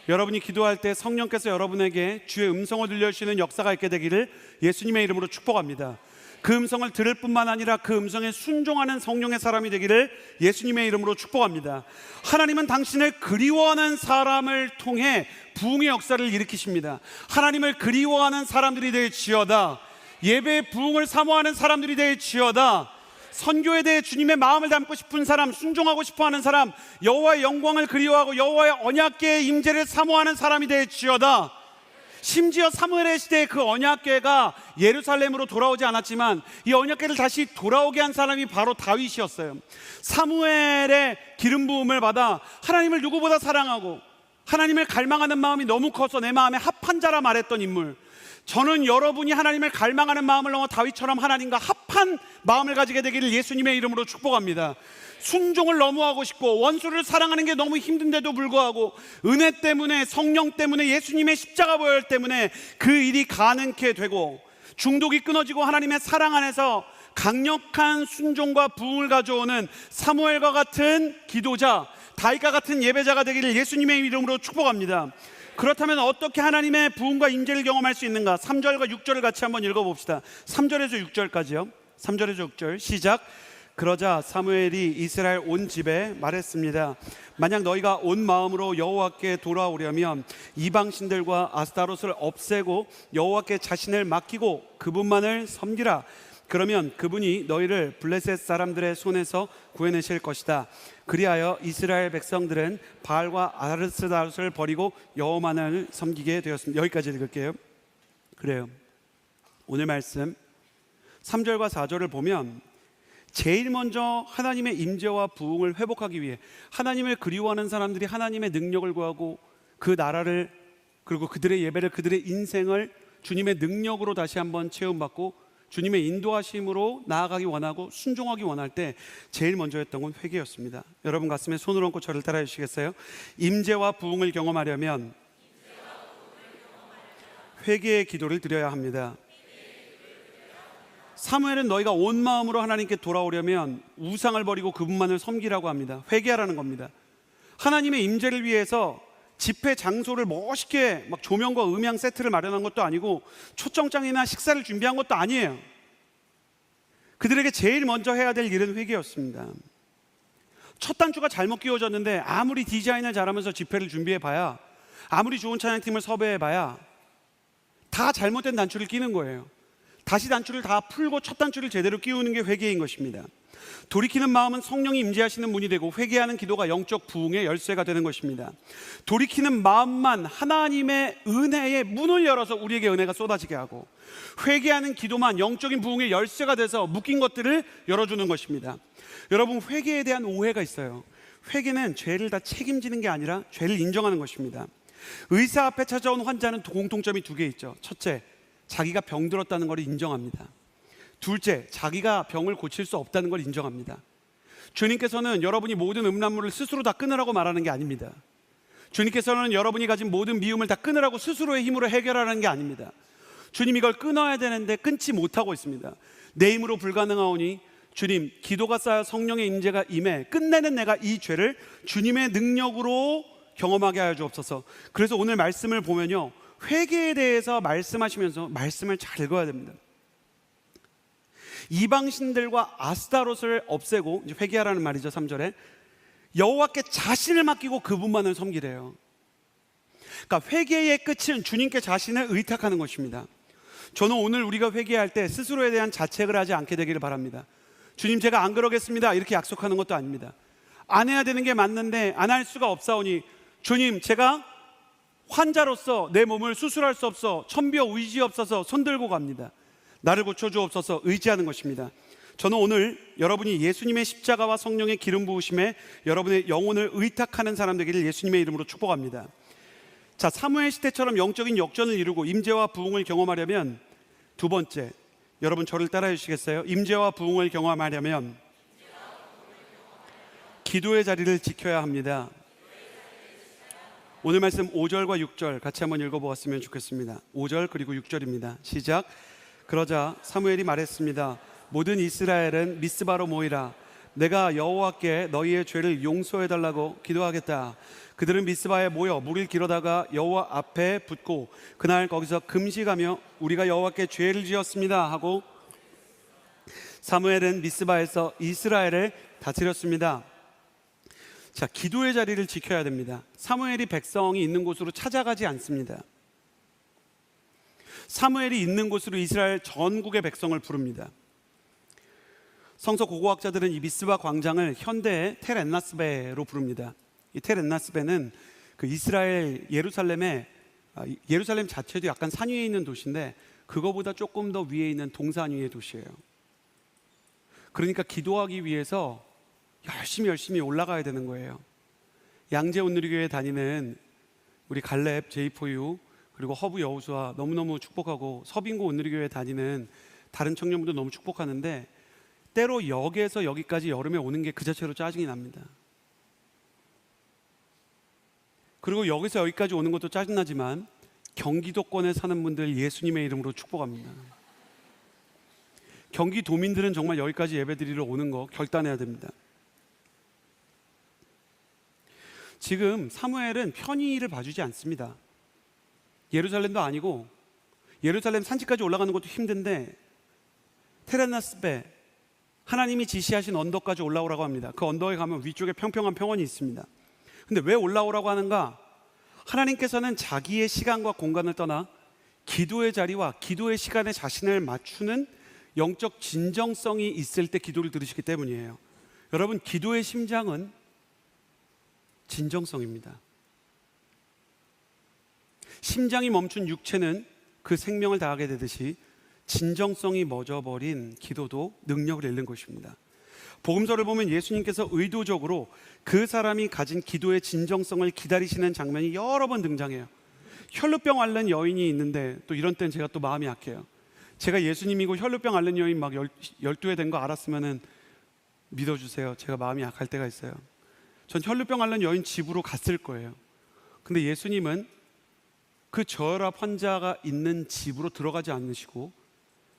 여러분이 기도할 때 성령께서 여러분에게 주의 음성을 들려주시는 역사가 있게 되기를 예수님의 이름으로 축복합니다. 그 음성을 들을 뿐만 아니라 그 음성에 순종하는 성령의 사람이 되기를 예수님의 이름으로 축복합니다. 하나님은 당신을 그리워하는 사람을 통해 부흥의 역사를 일으키십니다. 하나님을 그리워하는 사람들이 되지어다. 예배의 부흥을 사모하는 사람들이 되지어다. 선교에 대해 주님의 마음을 담고 싶은 사람, 순종하고 싶어하는 사람, 여호와의 영광을 그리워하고 여호와의 언약궤의 임재를 사모하는 사람이 되지어다. 심지어 사무엘의 시대에 그 언약궤가 예루살렘으로 돌아오지 않았지만 이 언약궤를 다시 돌아오게 한 사람이 바로 다윗이었어요. 사무엘의 기름 부음을 받아 하나님을 누구보다 사랑하고 하나님을 갈망하는 마음이 너무 커서 내 마음에 합한 자라 말했던 인물. 저는 여러분이 하나님을 갈망하는 마음을 넘어 다윗처럼 하나님과 합한 마음을 가지게 되기를 예수님의 이름으로 축복합니다. 순종을 너무 하고 싶고 원수를 사랑하는 게 너무 힘든데도 불구하고 은혜 때문에, 성령 때문에, 예수님의 십자가 보혈 때문에 그 일이 가능케 되고 중독이 끊어지고 하나님의 사랑 안에서 강력한 순종과 부흥을 가져오는 사무엘과 같은 기도자, 다윗과 같은 예배자가 되기를 예수님의 이름으로 축복합니다. 그렇다면 어떻게 하나님의 부흥과 임재를 경험할 수 있는가? 3절과 6절을 같이 한번 읽어봅시다. 3절에서 6절까지요. 3절에서 6절 시작. 그러자 사무엘이 이스라엘 온 집에 말했습니다. 만약 너희가 온 마음으로 여호와께 돌아오려면 이방신들과 아스타롯을 없애고 여호와께 자신을 맡기고 그분만을 섬기라. 그러면 그분이 너희를 블레셋 사람들의 손에서 구해내실 것이다. 그리하여 이스라엘 백성들은 바알과 아스타롯을 버리고 여호와만을 섬기게 되었습니다. 여기까지 읽을게요. 그래요. 오늘 말씀 3절과 4절을 보면 제일 먼저 하나님의 임재와 부흥을 회복하기 위해 하나님을 그리워하는 사람들이 하나님의 능력을 구하고 그 나라를, 그리고 그들의 예배를, 그들의 인생을 주님의 능력으로 다시 한번 체험받고 주님의 인도하심으로 나아가기 원하고 순종하기 원할 때 제일 먼저 했던 건 회개였습니다. 여러분 가슴에 손을 얹고 저를 따라해 주시겠어요? 임재와 부흥을 경험하려면 회개의 기도를 드려야 합니다. 사무엘은 너희가 온 마음으로 하나님께 돌아오려면 우상을 버리고 그분만을 섬기라고 합니다. 회개하라는 겁니다. 하나님의 임재를 위해서 집회 장소를 멋있게 막 조명과 음향 세트를 마련한 것도 아니고 초청장이나 식사를 준비한 것도 아니에요. 그들에게 제일 먼저 해야 될 일은 회개였습니다. 첫 단추가 잘못 끼워졌는데 아무리 디자인을 잘하면서 집회를 준비해봐야, 아무리 좋은 찬양팀을 섭외해봐야 다 잘못된 단추를 끼는 거예요. 다시 단추를 다 풀고 첫 단추를 제대로 끼우는 게 회개인 것입니다. 돌이키는 마음은 성령이 임재하시는 문이 되고 회개하는 기도가 영적 부흥의 열쇠가 되는 것입니다. 돌이키는 마음만 하나님의 은혜의 문을 열어서 우리에게 은혜가 쏟아지게 하고, 회개하는 기도만 영적인 부흥의 열쇠가 돼서 묶인 것들을 열어주는 것입니다. 여러분, 회개에 대한 오해가 있어요. 회개는 죄를 다 책임지는 게 아니라 죄를 인정하는 것입니다. 의사 앞에 찾아온 환자는 공통점이 두 개 있죠. 첫째, 자기가 병들었다는 걸 인정합니다. 둘째, 자기가 병을 고칠 수 없다는 걸 인정합니다. 주님께서는 여러분이 모든 음란물을 스스로 다 끊으라고 말하는 게 아닙니다. 주님께서는 여러분이 가진 모든 미움을 다 끊으라고 스스로의 힘으로 해결하는 게 아닙니다. 주님 이걸 끊어야 되는데 끊지 못하고 있습니다. 내 힘으로 불가능하오니 주님, 기도가 쌓여 성령의 임재가 임해 끝내는 내가 이 죄를 주님의 능력으로 경험하게 하여 주옵소서. 그래서 오늘 말씀을 보면요, 회개에 대해서 말씀하시면서 말씀을 잘 읽어야 됩니다. 이방신들과 아스타롯을 없애고, 이제 회개하라는 말이죠. 3절에 여호와께 자신을 맡기고 그분만을 섬기래요. 그러니까 회개의 끝은 주님께 자신을 의탁하는 것입니다. 저는 오늘 우리가 회개할 때 스스로에 대한 자책을 하지 않게 되기를 바랍니다. 주님, 제가 안 그러겠습니다 이렇게 약속하는 것도 아닙니다. 안 해야 되는 게 맞는데 안 할 수가 없사오니 주님, 제가 환자로서 내 몸을 수술할 수 없어 천비어 의지 없어서 손들고 갑니다. 나를 고쳐주옵소서 의지하는 것입니다. 저는 오늘 여러분이 예수님의 십자가와 성령의 기름 부으심에 여러분의 영혼을 의탁하는 사람 되기를 예수님의 이름으로 축복합니다. 자, 사무엘 시대처럼 영적인 역전을 이루고 임재와 부흥을 경험하려면 두 번째, 여러분 저를 따라해 주시겠어요? 임재와 부흥을 경험하려면 기도의 자리를 지켜야 합니다. 오늘 말씀 5절과 6절 같이 한번 읽어보았으면 좋겠습니다. 5절 그리고 6절입니다. 시작. 그러자 사무엘이 말했습니다. 모든 이스라엘은 미스바로 모이라. 내가 여호와께 너희의 죄를 용서해달라고 기도하겠다. 그들은 미스바에 모여 물을 길어다가 여호와 앞에 붓고 그날 거기서 금식하며 우리가 여호와께 죄를 지었습니다 하고 사무엘은 미스바에서 이스라엘을 다스렸습니다. 자, 기도의 자리를 지켜야 됩니다. 사무엘이 백성이 있는 곳으로 찾아가지 않습니다. 사무엘이 있는 곳으로 이스라엘 전국의 백성을 부릅니다. 성서 고고학자들은 이 미스바 광장을 현대의 텔 엔나스베로 부릅니다. 이 텔 엔나스베는 그 이스라엘 예루살렘의 예루살렘 자체도 약간 산 위에 있는 도시인데 그거보다 조금 더 위에 있는 동산 위의 도시예요. 그러니까 기도하기 위해서 열심히 올라가야 되는 거예요. 양재 온누리교회 다니는 우리 갈렙, 제이포유, 그리고 허브 여우수와 너무너무 축복하고, 서빙고 온누리교회 다니는 다른 청년분도 너무 축복하는데, 때로 역에서 여기까지 여름에 오는 게 그 자체로 짜증이 납니다. 그리고 여기서 여기까지 오는 것도 짜증나지만 경기도권에 사는 분들 예수님의 이름으로 축복합니다. 경기도민들은 정말 여기까지 예배드리러 오는 거 결단해야 됩니다. 지금 사무엘은 편의를 봐주지 않습니다. 예루살렘도 아니고, 예루살렘 산지까지 올라가는 것도 힘든데 테레나스베, 하나님이 지시하신 언덕까지 올라오라고 합니다. 그 언덕에 가면 위쪽에 평평한 평원이 있습니다. 근데 왜 올라오라고 하는가? 하나님께서는 자기의 시간과 공간을 떠나 기도의 자리와 기도의 시간에 자신을 맞추는 영적 진정성이 있을 때 기도를 들으시기 때문이에요. 여러분, 기도의 심장은 진정성입니다. 심장이 멈춘 육체는 그 생명을 다하게 되듯이 진정성이 멎어버린 기도도 능력을 잃는 것입니다. 복음서를 보면 예수님께서 의도적으로 그 사람이 가진 기도의 진정성을 기다리시는 장면이 여러 번 등장해요. 혈루병 앓는 여인이 있는데, 또 이런 때는 제가 또 마음이 약해요. 제가 예수님이고 혈루병 앓는 여인 막 12회 된 거 알았으면 믿어주세요. 제가 마음이 약할 때가 있어요. 전 혈루병 앓는 여인 집으로 갔을 거예요. 근데 예수님은 그 저혈압 환자가 있는 집으로 들어가지 않으시고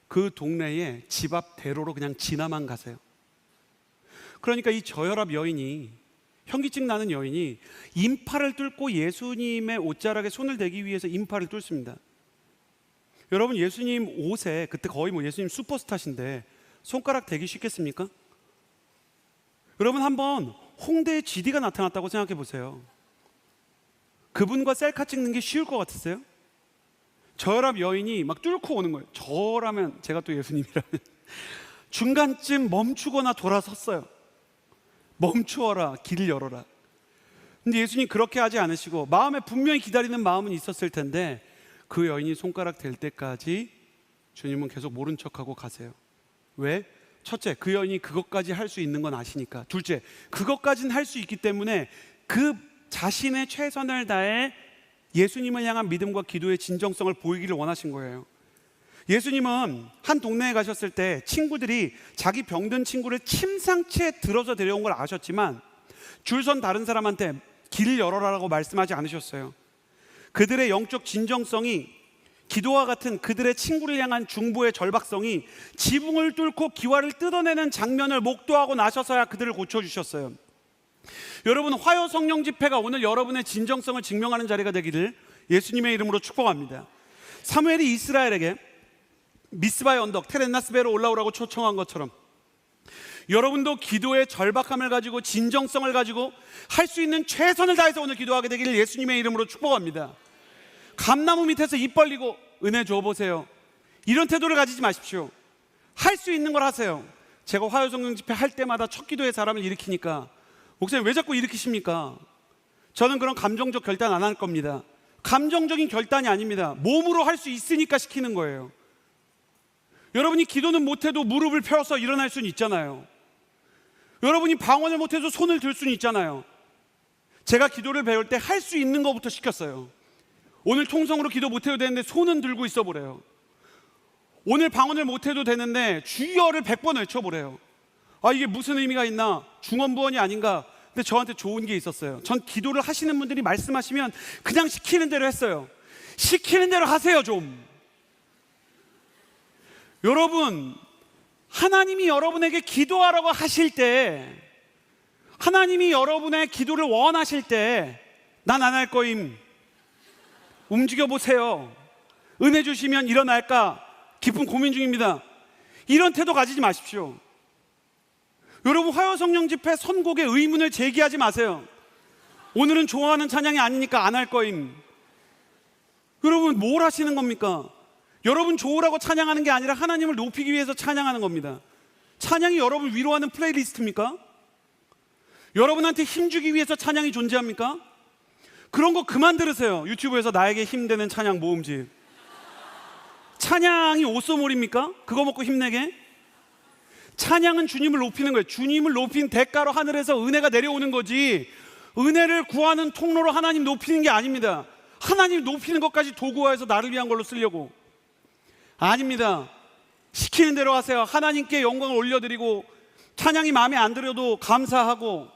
그 동네에 집 앞 대로로 그냥 지나만 가세요. 그러니까 이 저혈압 여인이, 현기증 나는 여인이 인파를 뚫고 예수님의 옷자락에 손을 대기 위해서 인파를 뚫습니다. 여러분, 예수님 옷에, 그때 거의 뭐 예수님 슈퍼스타신데 손가락 대기 쉽겠습니까? 여러분, 한번 홍대에 GD가 나타났다고 생각해 보세요. 그분과 셀카 찍는 게 쉬울 것 같으세요? 저혈압 여인이 막 뚫고 오는 거예요. 저라면, 제가 또 예수님이라면 중간쯤 멈추거나 돌아섰어요. 멈추어라, 길을 열어라. 근데 예수님 그렇게 하지 않으시고 마음에 분명히 기다리는 마음은 있었을 텐데 그 여인이 손가락 댈 때까지 주님은 계속 모른 척하고 가세요. 왜? 첫째, 그 여인이 그것까지 할 수 있는 건 아시니까. 둘째, 그것까지는 할 수 있기 때문에 그 자신의 최선을 다해 예수님을 향한 믿음과 기도의 진정성을 보이기를 원하신 거예요. 예수님은 한 동네에 가셨을 때 친구들이 자기 병든 친구를 침상치에 들어서 데려온 걸 아셨지만 줄 선 다른 사람한테 길을 열어라라고 말씀하지 않으셨어요. 그들의 영적 진정성이, 기도와 같은 그들의 친구를 향한 중보의 절박성이 지붕을 뚫고 기와를 뜯어내는 장면을 목도하고 나셔서야 그들을 고쳐주셨어요. 여러분, 화요 성령 집회가 오늘 여러분의 진정성을 증명하는 자리가 되기를 예수님의 이름으로 축복합니다. 사무엘이 이스라엘에게 미스바의 언덕 테레나스베로 올라오라고 초청한 것처럼 여러분도 기도의 절박함을 가지고 진정성을 가지고 할 수 있는 최선을 다해서 오늘 기도하게 되기를 예수님의 이름으로 축복합니다. 감나무 밑에서 입 벌리고 은혜 줘보세요, 이런 태도를 가지지 마십시오. 할 수 있는 걸 하세요. 제가 화요성령 집회 할 때마다 첫 기도에 사람을 일으키니까, 목사님 왜 자꾸 일으키십니까? 저는 그런 감정적 결단 안 할 겁니다. 감정적인 결단이 아닙니다. 몸으로 할 수 있으니까 시키는 거예요. 여러분이 기도는 못해도 무릎을 펴서 일어날 수는 있잖아요. 여러분이 방언을 못해도 손을 들 수는 있잖아요. 제가 기도를 배울 때 할 수 있는 것부터 시켰어요. 오늘 통성으로 기도 못해도 되는데 손은 들고 있어 보래요. 오늘 방언을 못해도 되는데 주여를 100번 외쳐보래요. 아, 이게 무슨 의미가 있나? 중언부언이 아닌가? 근데 저한테 좋은 게 있었어요. 전 기도를 하시는 분들이 말씀하시면 그냥 시키는 대로 했어요. 시키는 대로 하세요 좀. 여러분, 하나님이 여러분에게 기도하라고 하실 때, 하나님이 여러분의 기도를 원하실 때 난 안 할 거임, 움직여 보세요, 은혜 주시면 일어날까 깊은 고민 중입니다, 이런 태도 가지지 마십시오. 여러분, 화요성령 집회 선곡에 의문을 제기하지 마세요. 오늘은 좋아하는 찬양이 아니니까 안 할 거임. 여러분, 뭘 하시는 겁니까? 여러분 좋으라고 찬양하는 게 아니라 하나님을 높이기 위해서 찬양하는 겁니다. 찬양이 여러분 위로하는 플레이리스트입니까? 여러분한테 힘주기 위해서 찬양이 존재합니까? 그런 거 그만 들으세요. 유튜브에서 나에게 힘되는 찬양 모음집. 찬양이 오쏘몰입니까? 그거 먹고 힘내게? 찬양은 주님을 높이는 거예요. 주님을 높인 대가로 하늘에서 은혜가 내려오는 거지, 은혜를 구하는 통로로 하나님 높이는 게 아닙니다. 하나님 높이는 것까지 도구화해서 나를 위한 걸로 쓰려고. 아닙니다. 시키는 대로 하세요. 하나님께 영광을 올려드리고 찬양이 마음에 안 들어도 감사하고,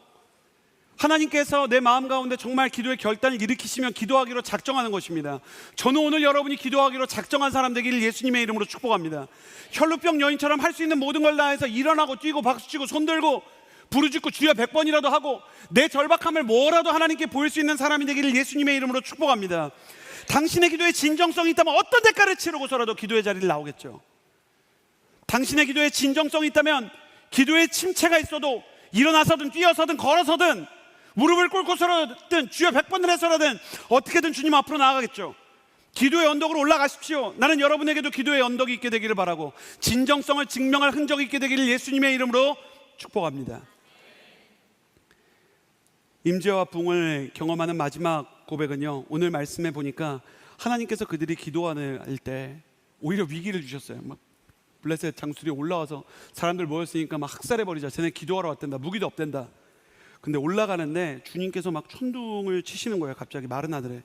하나님께서 내 마음 가운데 정말 기도의 결단을 일으키시면 기도하기로 작정하는 것입니다. 저는 오늘 여러분이 기도하기로 작정한 사람 되기를 예수님의 이름으로 축복합니다. 혈루병 여인처럼 할 수 있는 모든 걸 다해서 일어나고 뛰고 박수치고 손들고 부르짖고 주여 100번이라도 하고 내 절박함을 뭐라도 하나님께 보일 수 있는 사람이 되기를 예수님의 이름으로 축복합니다. 당신의 기도에 진정성이 있다면 어떤 대가를 치르고서라도 기도의 자리를 나오겠죠. 당신의 기도에 진정성이 있다면 기도에 침체가 있어도 일어나서든 뛰어서든 걸어서든 무릎을 꿇고서라든 주여 100번을 해서라든 어떻게든 주님 앞으로 나아가겠죠. 기도의 언덕으로 올라가십시오. 나는 여러분에게도 기도의 언덕이 있게 되기를 바라고 진정성을 증명할 흔적이 있게 되기를 예수님의 이름으로 축복합니다. 임재와 부흥을 경험하는 마지막 고백은요, 오늘 말씀해 보니까 하나님께서 그들이 기도할 때 오히려 위기를 주셨어요. 막 블레셋 장수들이 올라와서 사람들 모였으니까 막 학살해버리자, 쟤네 기도하러 왔댄다, 무기도 없댄다. 근데 올라가는데 주님께서 막 천둥을 치시는 거예요. 갑자기 마른 하늘에.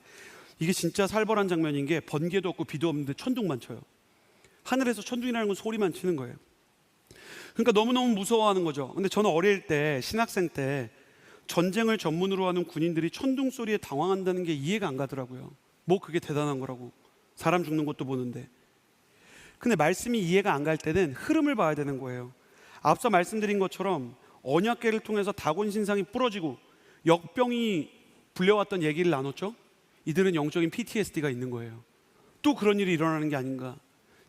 이게 진짜 살벌한 장면인 게 번개도 없고 비도 없는데 천둥만 쳐요. 하늘에서 천둥이라는 건 소리만 치는 거예요. 그러니까 너무너무 무서워하는 거죠. 근데 저는 어릴 때, 신학생 때 전쟁을 전문으로 하는 군인들이 천둥 소리에 당황한다는 게 이해가 안 가더라고요. 뭐 그게 대단한 거라고. 사람 죽는 것도 보는데. 근데 말씀이 이해가 안 갈 때는 흐름을 봐야 되는 거예요. 앞서 말씀드린 것처럼 언약궤를 통해서 다곤 신상이 부러지고 역병이 불려왔던 얘기를 나눴죠. 이들은 영적인 PTSD가 있는 거예요. 또 그런 일이 일어나는 게 아닌가.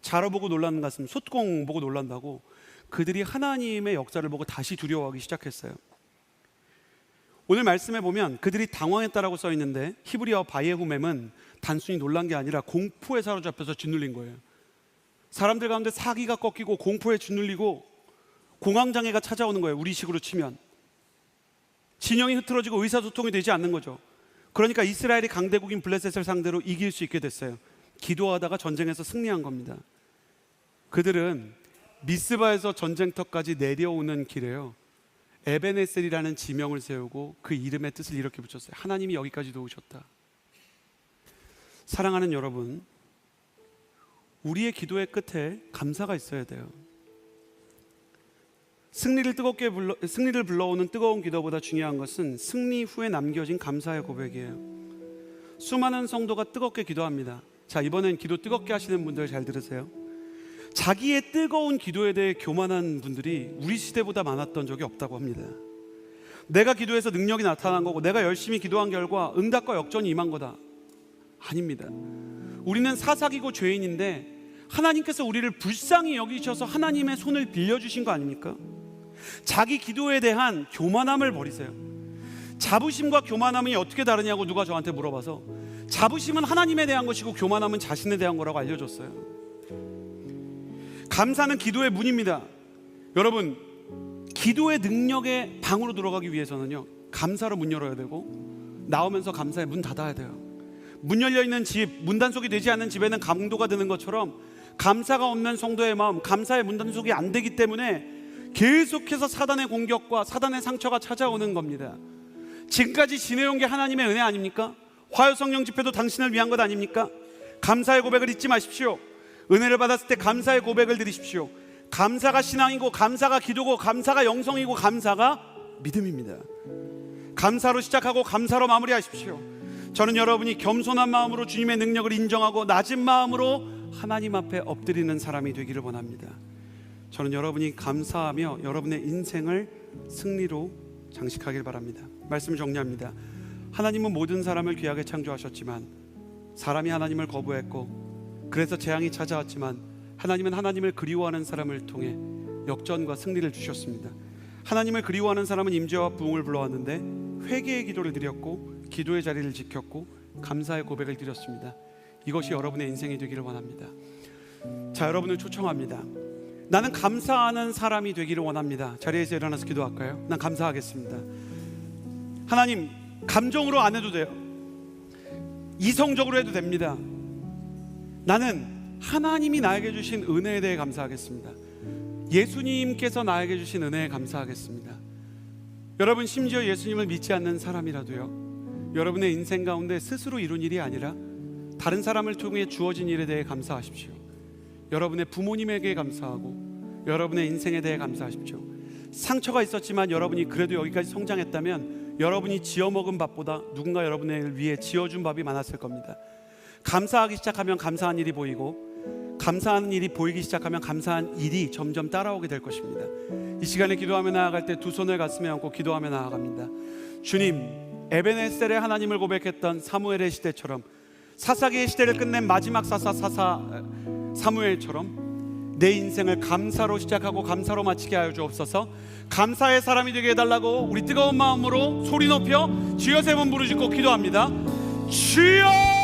자러 보고 놀라는 가슴, 솥공 보고 놀란다고 그들이 하나님의 역사를 보고 다시 두려워하기 시작했어요. 오늘 말씀에 보면 그들이 당황했다라고 써 있는데 히브리어 바예후멤은 단순히 놀란 게 아니라 공포에 사로잡혀서 짓눌린 거예요. 사람들 가운데 사기가 꺾이고 공포에 짓눌리고 공황장애가 찾아오는 거예요. 우리식으로 치면 진영이 흐트러지고 의사소통이 되지 않는 거죠. 그러니까 이스라엘이 강대국인 블레셋을 상대로 이길 수 있게 됐어요. 기도하다가 전쟁에서 승리한 겁니다. 그들은 미스바에서 전쟁터까지 내려오는 길에요, 에베네셀이라는 지명을 세우고 그 이름의 뜻을 이렇게 붙였어요. 하나님이 여기까지 도우셨다. 사랑하는 여러분, 우리의 기도의 끝에 감사가 있어야 돼요. 승리를 불러오는 뜨거운 기도보다 중요한 것은 승리 후에 남겨진 감사의 고백이에요. 수많은 성도가 뜨겁게 기도합니다. 자, 이번엔 기도 뜨겁게 하시는 분들 잘 들으세요. 자기의 뜨거운 기도에 대해 교만한 분들이 우리 시대보다 많았던 적이 없다고 합니다. 내가 기도해서 능력이 나타난 거고 내가 열심히 기도한 결과 응답과 역전이 임한 거다. 아닙니다. 우리는 사사기고 죄인인데 하나님께서 우리를 불쌍히 여기셔서 하나님의 손을 빌려주신 거 아닙니까? 자기 기도에 대한 교만함을 버리세요. 자부심과 교만함이 어떻게 다르냐고 누가 저한테 물어봐서 자부심은 하나님에 대한 것이고 교만함은 자신에 대한 거라고 알려줬어요. 감사는 기도의 문입니다. 여러분, 기도의 능력의 방으로 들어가기 위해서는요, 감사로 문 열어야 되고 나오면서 감사의 문 닫아야 돼요. 문 열려있는 집, 문단속이 되지 않는 집에는 강도가 드는 것처럼 감사가 없는 성도의 마음, 감사의 문단속이 안 되기 때문에 계속해서 사단의 공격과 사단의 상처가 찾아오는 겁니다. 지금까지 지내온 게 하나님의 은혜 아닙니까? 화요성령 집회도 당신을 위한 것 아닙니까? 감사의 고백을 잊지 마십시오. 은혜를 받았을 때 감사의 고백을 드리십시오. 감사가 신앙이고 감사가 기도고 감사가 영성이고 감사가 믿음입니다. 감사로 시작하고 감사로 마무리하십시오. 저는 여러분이 겸손한 마음으로 주님의 능력을 인정하고 낮은 마음으로 하나님 앞에 엎드리는 사람이 되기를 원합니다. 저는 여러분이 감사하며 여러분의 인생을 승리로 장식하길 바랍니다. 말씀을 정리합니다. 하나님은 모든 사람을 귀하게 창조하셨지만 사람이 하나님을 거부했고 그래서 재앙이 찾아왔지만 하나님은 하나님을 그리워하는 사람을 통해 역전과 승리를 주셨습니다. 하나님을 그리워하는 사람은 임재와 부흥을 불러왔는데 회개의 기도를 드렸고 기도의 자리를 지켰고 감사의 고백을 드렸습니다. 이것이 여러분의 인생이 되기를 원합니다. 자, 여러분을 초청합니다. 나는 감사하는 사람이 되기를 원합니다. 자리에서 일어나서 기도할까요? 난 감사하겠습니다. 하나님, 감정으로 안 해도 돼요. 이성적으로 해도 됩니다. 나는 하나님이 나에게 주신 은혜에 대해 감사하겠습니다. 예수님께서 나에게 주신 은혜에 감사하겠습니다. 여러분, 심지어 예수님을 믿지 않는 사람이라도요, 여러분의 인생 가운데 스스로 이룬 일이 아니라 다른 사람을 통해 주어진 일에 대해 감사하십시오. 여러분의 부모님에게 감사하고 여러분의 인생에 대해 감사하십시오. 상처가 있었지만 여러분이 그래도 여기까지 성장했다면 여러분이 지어먹은 밥보다 누군가 여러분을 위해 지어준 밥이 많았을 겁니다. 감사하기 시작하면 감사한 일이 보이고, 감사하는 일이 보이기 시작하면 감사한 일이 점점 따라오게 될 것입니다. 이 시간에 기도하며 나아갈 때 두 손을 가슴에 얹고 기도하며 나아갑니다. 주님, 에베네셀의 하나님을 고백했던 사무엘의 시대처럼, 사사기의 시대를 끝낸 마지막 사사 사무엘처럼 내 인생을 감사로 시작하고 감사로 마치게 하여 주옵소서. 감사의 사람이 되게 해달라고 우리 뜨거운 마음으로 소리 높여 주여 세 번 부르짖고 기도합니다. 주여!